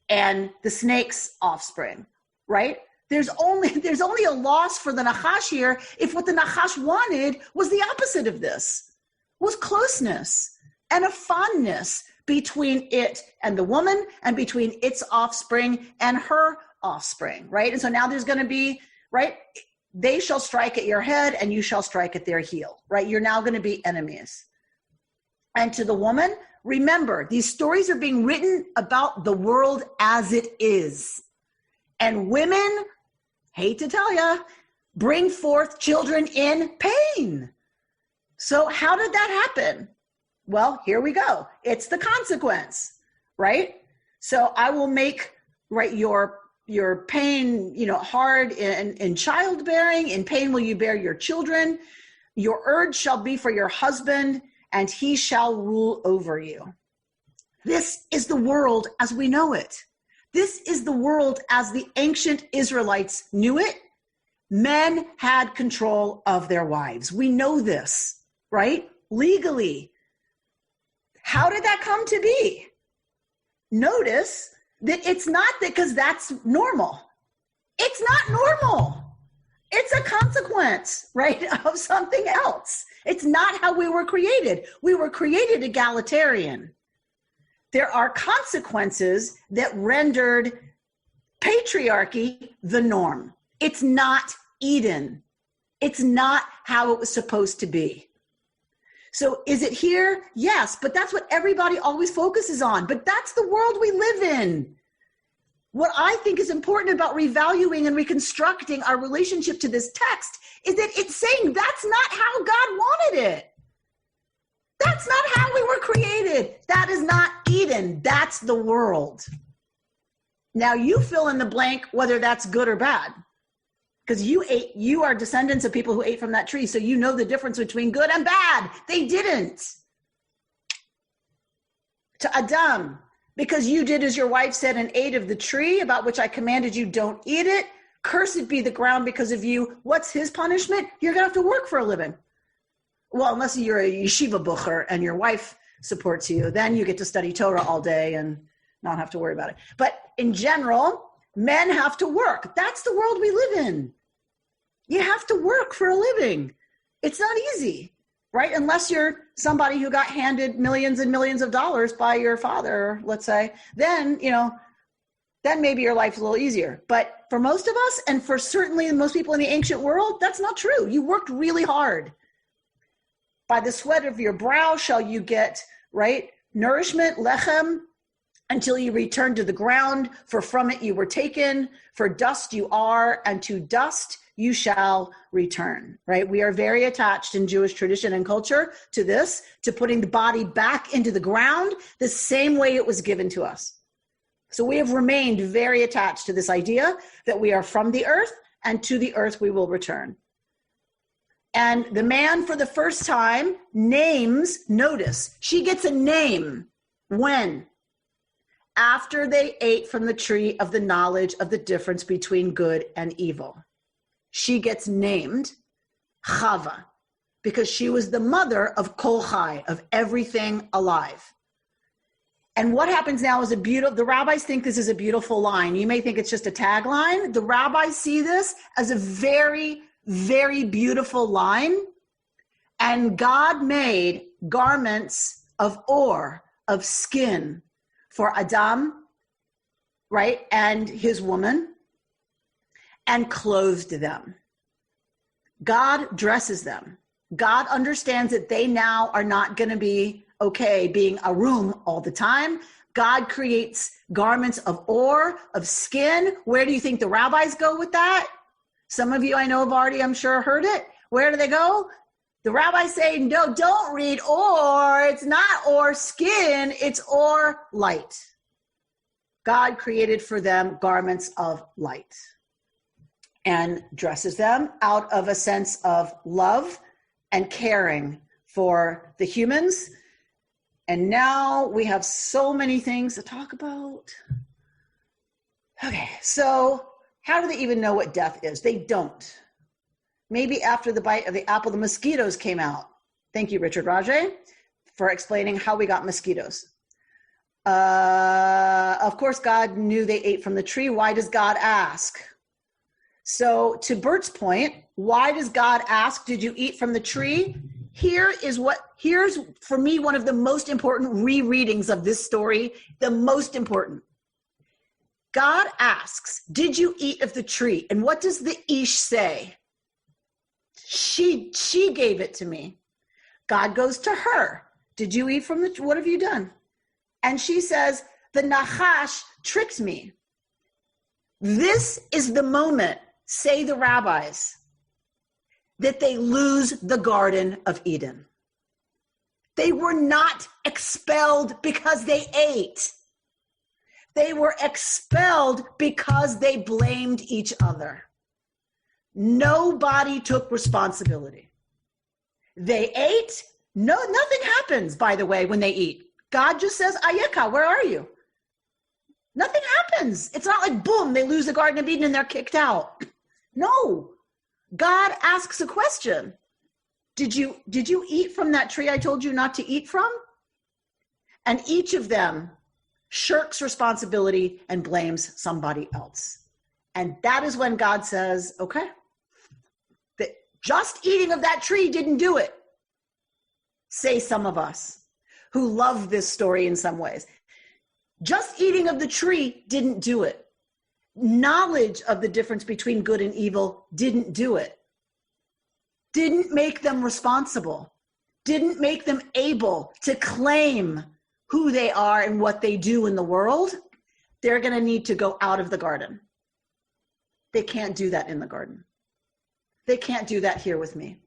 and the snake's offspring, right? There's only a loss for the Nachash here if what the Nachash wanted was the opposite of this, was closeness and a fondness between it and the woman and between its offspring and her offspring, right? And so now there's going to be, right, they shall strike at your head and you shall strike at their heel, right? You're now going to be enemies. And to the woman, remember, these stories are being written about the world as it is. And women, hate to tell you, bring forth children in pain. So how did that happen? Well, here we go. It's the consequence, right? So I will make, right, your pain, hard in childbearing. In pain will you bear your children. Your urge shall be for your husband, and he shall rule over you. This is the world as we know it. This is the world as the ancient Israelites knew it. Men had control of their wives. We know this, right? Legally. How did that come to be? Notice that it's not because that's normal. It's not normal. It's a consequence, right, of something else. It's not how we were created. We were created egalitarian. There are consequences that rendered patriarchy the norm. It's not Eden. It's not how it was supposed to be. So is it here? Yes, but that's what everybody always focuses on. But that's the world we live in. What I think is important about revaluing and reconstructing our relationship to this text is that it's saying that's not how God wanted it. That's not how we were created. That is not Eden. That's the world. Now you fill in the blank whether that's good or bad. Because you are descendants of people who ate from that tree, so you know the difference between good and bad. They didn't. To Adam, because you did as your wife said and ate of the tree about which I commanded you, don't eat it. Cursed be the ground because of you. What's his punishment? You're going to have to work for a living. Well, unless you're a yeshiva bucher and your wife supports you, then you get to study Torah all day and not have to worry about it. But in general, men have to work. That's the world we live in. You have to work for a living. It's not easy, right? Unless you're somebody who got handed millions and millions of dollars by your father, let's say, then maybe your life's a little easier. But for most of us, and for certainly most people in the ancient world, that's not true. You worked really hard. By the sweat of your brow shall you get, right, nourishment, lechem, until you return to the ground, for from it you were taken, for dust you are, and to dust you shall return, right? We are very attached in Jewish tradition and culture to this, to putting the body back into the ground the same way it was given to us. So we have remained very attached to this idea that we are from the earth, and to the earth we will return. And the man for the first time names, notice, she gets a name. When? After they ate from the tree of the knowledge of the difference between good and evil. She gets named Chava because she was the mother of Kol Chai, of everything alive. And what happens now is the rabbis think this is a beautiful line. You may think it's just a tagline. The rabbis see this as a very, very beautiful line. And God made garments of ore, of skin, for Adam, right, and his woman, and clothed them. God dresses them. God understands that they now are not going to be okay being a room all the time. God creates garments of ore, of skin. Where do you think the rabbis go with that? Some of you I know have already, I'm sure, heard it. Where do they go? The rabbis say, no, don't read ore. It's not ore skin, it's ore light. God created for them garments of light and dresses them out of a sense of love and caring for the humans. And now we have so many things to talk about. Okay, so how do they even know what death is? They don't. Maybe after the bite of the apple, the mosquitoes came out. Thank you, Richard Rajay, for explaining how we got mosquitoes. Of course, God knew they ate from the tree. Why does God ask? So to Bert's point, why does God ask, did you eat from the tree? Here's for me one of the most important rereadings of this story, the most important. God asks, did you eat of the tree? And what does the Ish say? She gave it to me. God goes to her. Did you eat from the tree? What have you done? And she says, the Nachash tricked me. This is the moment, say the rabbis, that they lose the Garden of Eden. They were not expelled because they ate. They were expelled because they blamed each other. Nobody took responsibility. They ate. No, nothing happens, by the way, when they eat. God just says, Ayeka, where are you? Nothing happens. It's not like, boom, they lose the Garden of Eden and they're kicked out. No. God asks a question. Did you eat from that tree I told you not to eat from? And each of them shirks responsibility and blames somebody else. And that is when God says, okay, that just eating of that tree didn't do it. Say some of us who love this story in some ways. Just eating of the tree didn't do it. Knowledge of the difference between good and evil didn't do it. Didn't make them responsible. Didn't make them able to claim who they are and what they do in the world. They're going to need to go out of the garden. They can't do that in the garden. They can't do that here with me.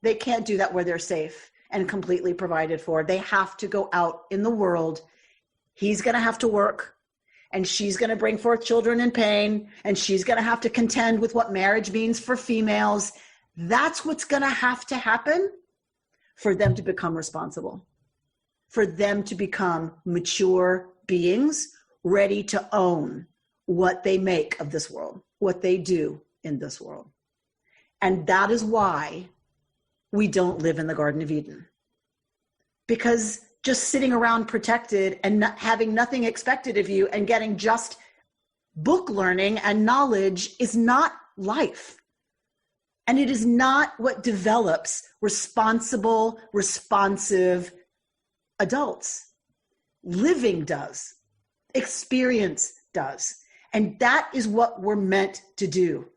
They can't do that where they're safe and completely provided for. They have to go out in the world. He's going to have to work, and she's going to bring forth children in pain, and she's going to have to contend with what marriage means for females. That's what's going to have to happen for them to become responsible, for them to become mature beings ready to own what they make of this world, what they do in this world. And that is why we don't live in the Garden of Eden. Because just sitting around protected and not having nothing expected of you and getting just book learning and knowledge is not life. And it is not what develops responsible, responsive adults. Living does. Experience does. And that is what we're meant to do,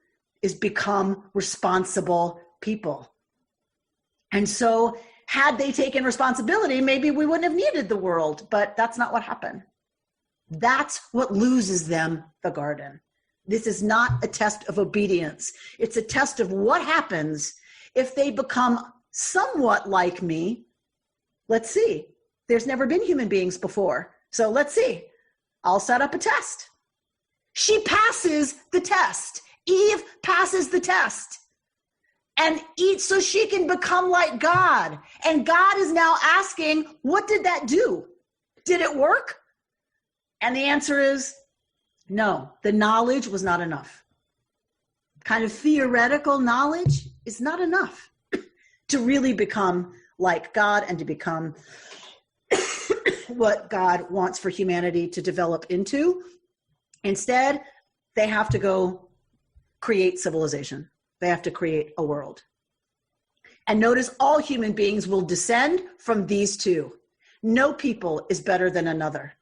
is become responsible people. And so had they taken responsibility, maybe we wouldn't have needed the world, but that's not what happened. That's what loses them the garden. This is not a test of obedience. It's a test of what happens if they become somewhat like me. Let's see. There's never been human beings before. So let's see. I'll set up a test. She passes the test. Eve passes the test. And eats so she can become like God. And God is now asking, what did that do? Did it work? And the answer is no. The knowledge was not enough. Kind of theoretical knowledge is not enough to really become like God and to become what God wants for humanity to develop into. Instead, they have to go create civilization. They have to create a world. And notice all human beings will descend from these two. No people is better than another.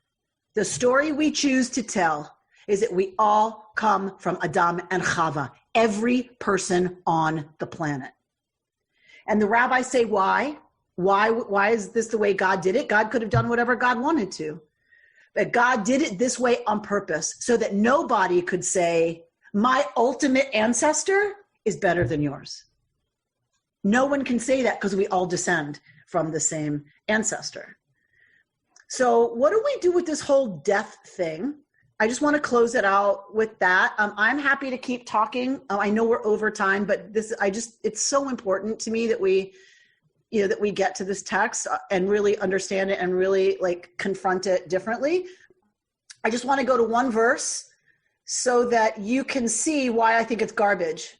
The story we choose to tell is that we all come from Adam and Chava, every person on the planet. And the rabbis say, why? Why is this the way God did it? God could have done whatever God wanted to. But God did it this way on purpose so that nobody could say, my ultimate ancestor is better than yours. No one can say that because we all descend from the same ancestor. So what do we do with this whole death thing? I just want to close it out with that. I'm happy to keep talking. I know we're over time, but it's so important to me that we get to this text and really understand it and really like confront it differently. I just want to go to one verse so that you can see why I think it's garbage,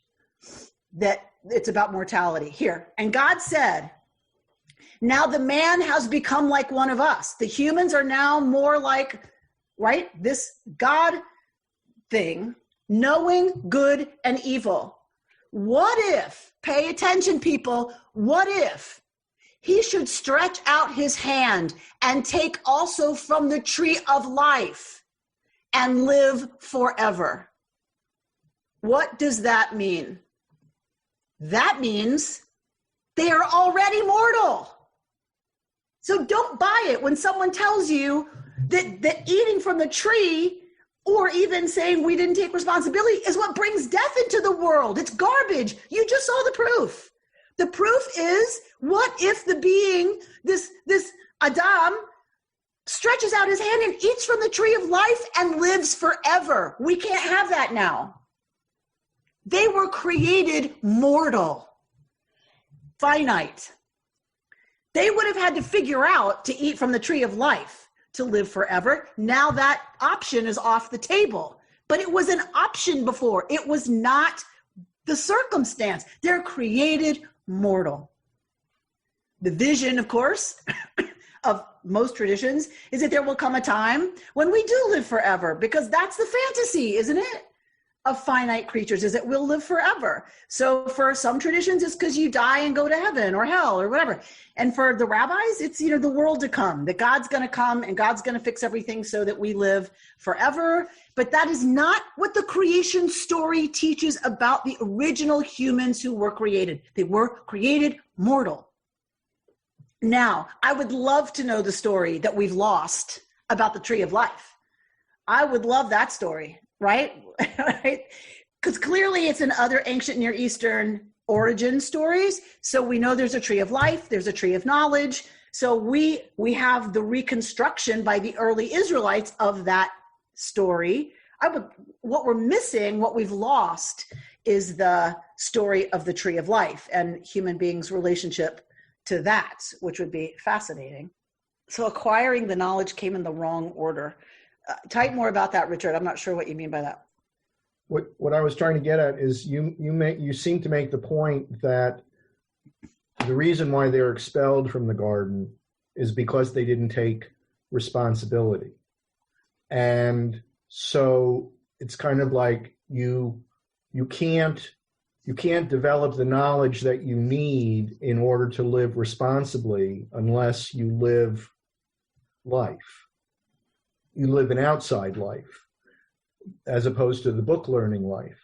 that it's about mortality here. And God said, now the man has become like one of us. The humans are now more like, right, this God thing, knowing good and evil. What if, pay attention people, what if he should stretch out his hand and take also from the tree of life and live forever? What does that mean? That means they are already mortal. So don't buy it when someone tells you that eating from the tree, or even saying we didn't take responsibility, is what brings death into the world. It's garbage. You just saw the proof. The proof is, what if the being, this Adam, stretches out his hand and eats from the tree of life and lives forever? We can't have that now. They were created mortal, finite. They would have had to figure out to eat from the tree of life to live forever. Now that option is off the table. But it was an option before. It was not the circumstance. They're created mortal. The vision, of course, of most traditions is that there will come a time when we do live forever, because that's the fantasy, isn't it? Of finite creatures, is that we'll live forever. So for some traditions, it's because you die and go to heaven or hell or whatever. And for the rabbis, it's, the world to come, that God's going to come and God's going to fix everything so that we live forever. But that is not what the creation story teaches about the original humans who were created. They were created mortal. Now, I would love to know the story that we've lost about the tree of life. I would love that story. Right? Because clearly it's in other ancient Near Eastern origin stories. So we know there's a tree of life, there's a tree of knowledge. So we have the reconstruction by the early Israelites of that story. What we're missing, what we've lost, is the story of the tree of life and human beings' relationship to that, which would be fascinating. So acquiring the knowledge came in the wrong order. Type more about that, Richard. I'm not sure what you mean by that. What I was trying to get at is you seem to make the point that the reason why they're expelled from the garden is because they didn't take responsibility. And so it's kind of like you can't develop the knowledge that you need in order to live responsibly unless you live life. You live an outside life as opposed to the book learning life.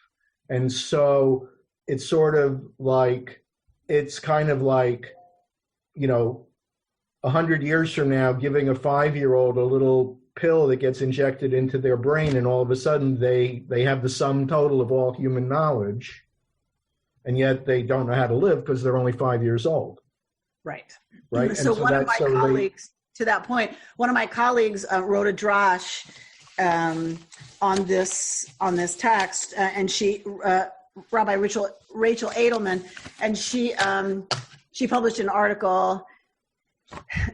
And so it's sort of like, it's kind of like, 100 years from now, giving a 5-year-old a little pill that gets injected into their brain, and all of a sudden they have the sum total of all human knowledge, and yet they don't know how to live because they're only 5 years old. Right. Right. So one of my colleagues, to that point, one of my colleagues wrote a drash on this text, and she, Rabbi Rachel Edelman, and she published an article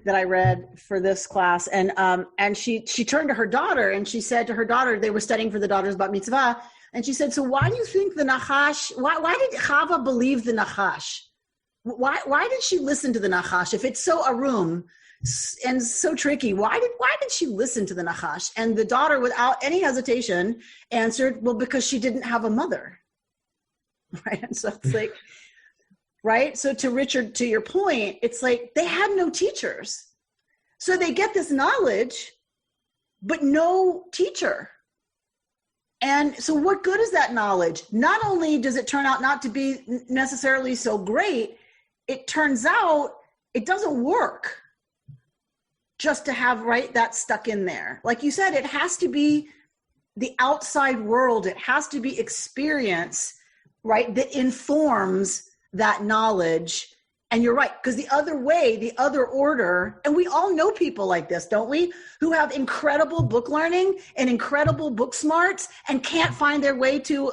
that I read for this class, and she turned to her daughter and she said to her daughter, they were studying for the daughter's bat mitzvah, and she said, so why do you think the Nachash? Why did Chava believe the Nachash? Why did she listen to the Nachash if it's so arum and so tricky? Why did she listen to the Nachash? And the daughter, without any hesitation, answered, well, because she didn't have a mother. Right? And so it's like, right? So to Richard, to your point, it's like they had no teachers. So they get this knowledge, but no teacher. And so what good is that knowledge? Not only does it turn out not to be necessarily so great, it turns out it doesn't work just to have, right, that stuck in there. Like you said, it has to be the outside world. It has to be experience, right, that informs that knowledge And you're right, because the other way, the other order, and we all know people like this, don't we? Who have incredible book learning and incredible book smarts and can't find their way to,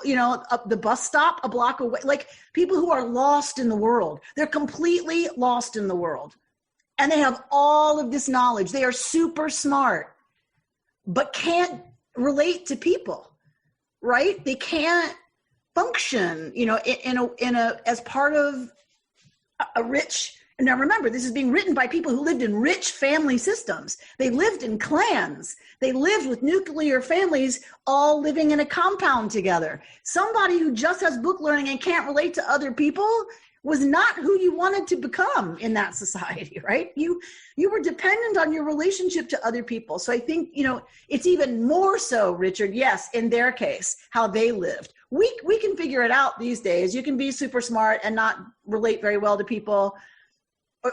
up the bus stop a block away. Like people who are lost in the world. They're completely lost in the world. And they have all of this knowledge. They are super smart, but can't relate to people, right? They can't function, as part of a rich, and now remember, this is being written by people who lived in rich family systems. They lived in clans. They lived with nuclear families all living in a compound together. Somebody who just has book learning and can't relate to other people was not who you wanted to become in that society, right? You were dependent on your relationship to other people. So I think, it's even more so, Richard, yes, in their case, how they lived. We can figure it out these days. You can be super smart and not relate very well to people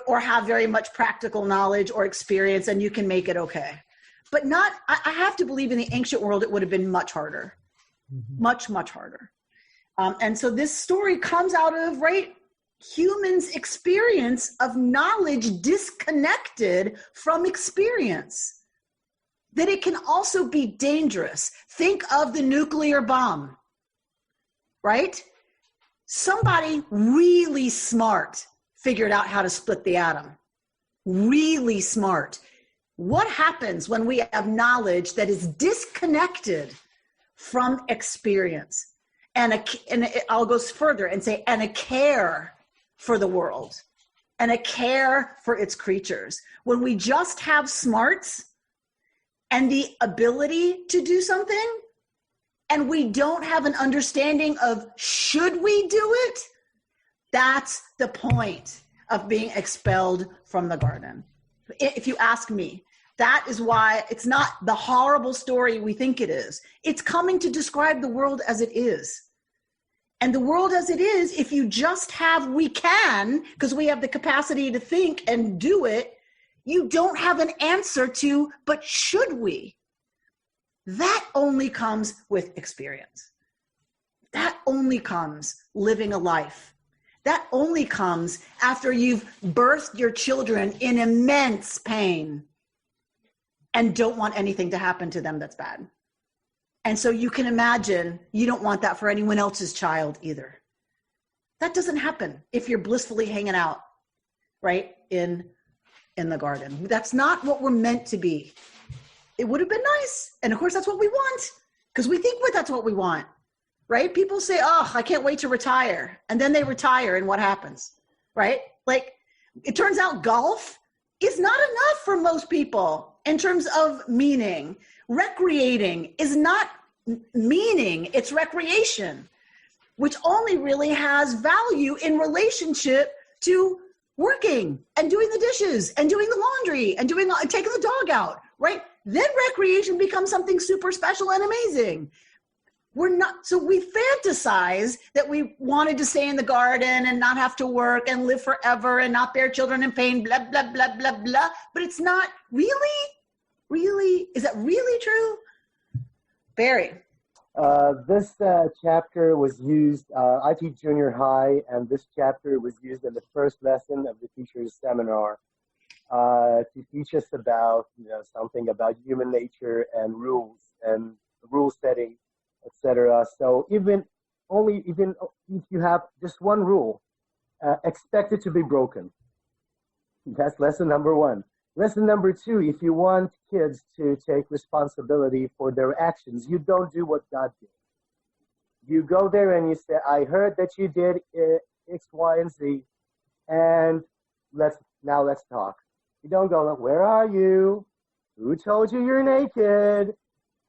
or have very much practical knowledge or experience, and you can make it okay. But I have to believe in the ancient world, it would have been much harder, much, much harder. And so this story comes out of, right, humans' experience of knowledge disconnected from experience. That it can also be dangerous. Think of the nuclear bomb, right? Somebody really smart figured out how to split the atom. Really smart. What happens when we have knowledge that is disconnected from experience? And I'll go further and say, and a care for the world, and a care for its creatures. When we just have smarts and the ability to do something, and we don't have an understanding of should we do it, that's the point of being expelled from the garden. If you ask me, that is why it's not the horrible story we think it is. It's coming to describe the world as it is. And the world as it is, if you just have, we can, because we have the capacity to think and do it, you don't have an answer to, but should we? That only comes with experience. That only comes living a life. That only comes after you've birthed your children in immense pain and don't want anything to happen to them that's bad. And so you can imagine you don't want that for anyone else's child either. That doesn't happen if you're blissfully hanging out, right, in the garden. That's not what we're meant to be. It would have been nice. And of course, that's what we want because we think that's what we want, right? People say, oh, I can't wait to retire. And then they retire and what happens, right? Like it turns out golf is not enough for most people in terms of meaning. Recreating is not meaning, it's recreation, which only really has value in relationship to working and doing the dishes and doing the laundry and taking the dog out, right? Then recreation becomes something super special and amazing. So we fantasize that we wanted to stay in the garden and not have to work and live forever and not bear children in pain, blah, blah, blah, blah, blah. But it's not really, is that really true? Barry. This chapter was used, I teach junior high, and this chapter was used in the first lesson of the teacher's seminar to teach us about, something about human nature and rules and rule setting, etc. So even if you have just one rule, expect it to be broken. That's lesson number one. Lesson number two, if you want kids to take responsibility for their actions, you don't do what God did. You go there and you say, I heard that you did X, Y, and Z, and let's talk. You don't go, where are you? Who told you you're naked?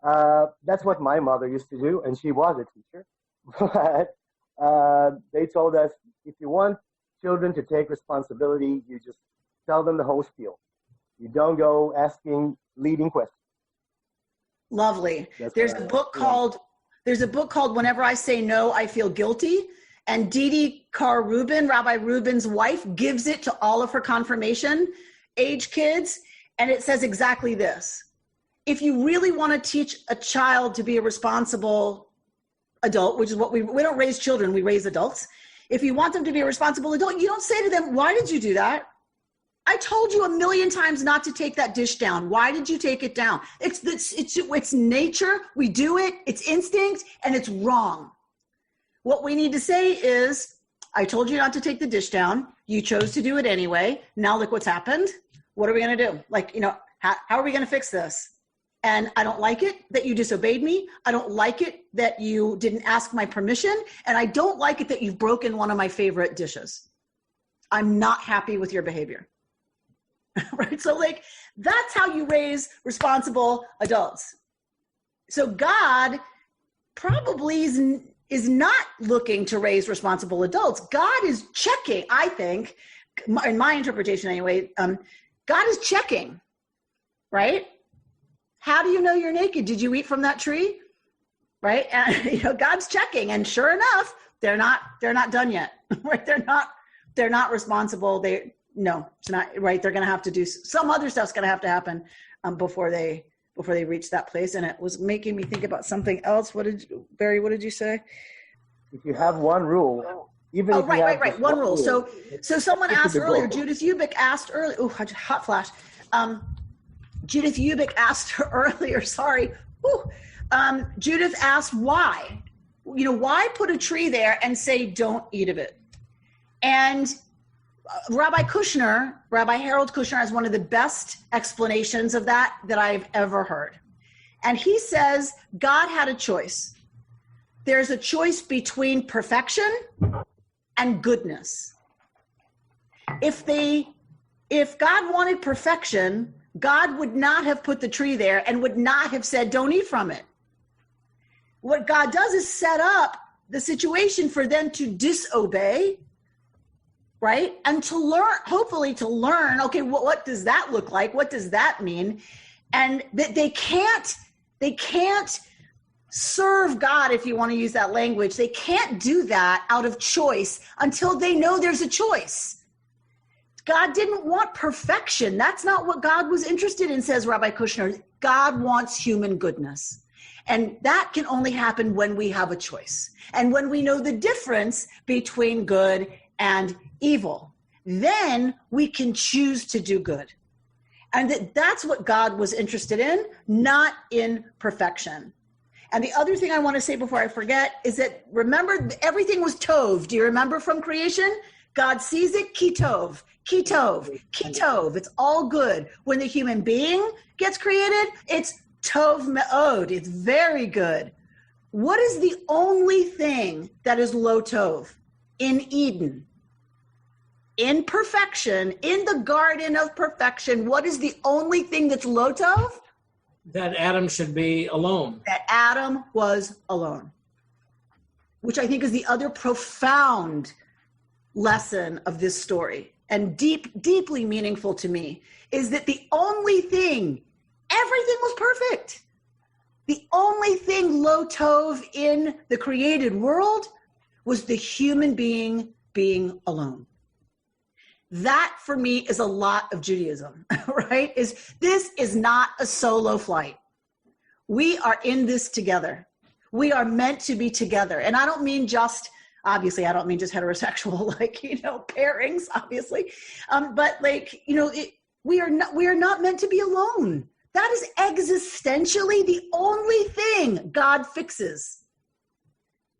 That's what my mother used to do, and she was a teacher. But they told us, if you want children to take responsibility, you just tell them the whole spiel. You don't go asking leading questions. Lovely. There's a book called Whenever I Say No, I Feel Guilty. And Didi Carr-Rubin, Rabbi Rubin's wife, gives it to all of her confirmation age kids. And it says exactly this. If you really want to teach a child to be a responsible adult, which is what we don't raise children, we raise adults. If you want them to be a responsible adult, you don't say to them, why did you do that? I told you a million times not to take that dish down. Why did you take it down? It's nature. We do it. It's instinct, and it's wrong. What we need to say is, I told you not to take the dish down. You chose to do it anyway. Now look what's happened. What are we going to do? How are we going to fix this? And I don't like it that you disobeyed me. I don't like it that you didn't ask my permission. And I don't like it that you've broken one of my favorite dishes. I'm not happy with your behavior. Right? So that's how you raise responsible adults. So God probably is not looking to raise responsible adults. God is checking, I think, in my interpretation anyway, God is checking, right? How do you know you're naked? Did you eat from that tree? Right? And God's checking, and sure enough, they're not done yet. Right? They're not responsible. No, it's not right. They're going to have to do some other stuff's going to have to happen before they reach that place. And it was making me think about something else. Barry, what did you say? If you have one rule, right. One rule. So someone asked earlier, Judith Ubik asked earlier, hot flash. Judith Ubik asked her earlier, sorry. Judith asked why? Why put a tree there and say, don't eat of it? And Rabbi Harold Kushner has one of the best explanations of that I've ever heard. And he says, God had a choice. There's a choice between perfection and goodness. If God wanted perfection, God would not have put the tree there and would not have said, don't eat from it. What God does is set up the situation for them to disobey, right? And to learn, hopefully to learn, okay, what does that look like? What does that mean? And they can't serve God, if you want to use that language. They can't do that out of choice until they know there's a choice. God didn't want perfection. That's not what God was interested in, says Rabbi Kushner. God wants human goodness. And that can only happen when we have a choice. And when we know the difference between good and evil, then we can choose to do good. And that's what God was interested in, not in perfection. And the other thing I want to say before I forget is that, remember, everything was tov. Do you remember from creation? God sees it, ki tov, ki tov, ki tov. It's all good. When the human being gets created, it's tov me'od. It's very good. What is the only thing that is lo tov? In Eden, in perfection, in the garden of perfection, what is the only thing that's lo tov? That Adam should be alone. That Adam was alone. Which I think is the other profound lesson of this story, and deeply meaningful to me, is that the only thing, everything was perfect. The only thing lo tov in the created world was the human being alone. That for me is a lot of Judaism, right? This is not a solo flight. We are in this together. We are meant to be together. And I don't mean just, obviously, I don't mean just heterosexual, pairings, obviously. But we are not meant to be alone. That is existentially the only thing God fixes.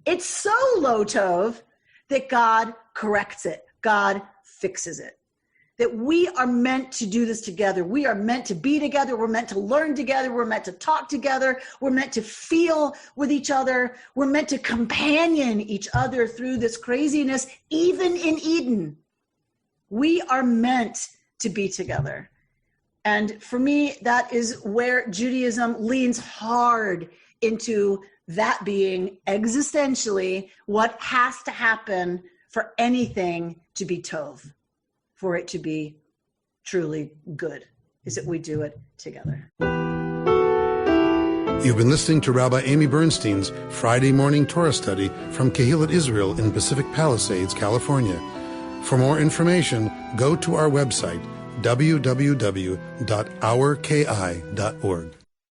It's so lo tov that God corrects it. God fixes it. That we are meant to do this together. We are meant to be together. We're meant to learn together. We're meant to talk together. We're meant to feel with each other. We're meant to companion each other through this craziness, even in Eden. We are meant to be together. And for me, that is where Judaism leans hard into that being existentially what has to happen for anything to be tov, for it to be truly good, is that we do it together. You've been listening to Rabbi Amy Bernstein's Friday morning Torah study from Kehillat Israel in Pacific Palisades, California. For more information, go to our website, www.ourki.org.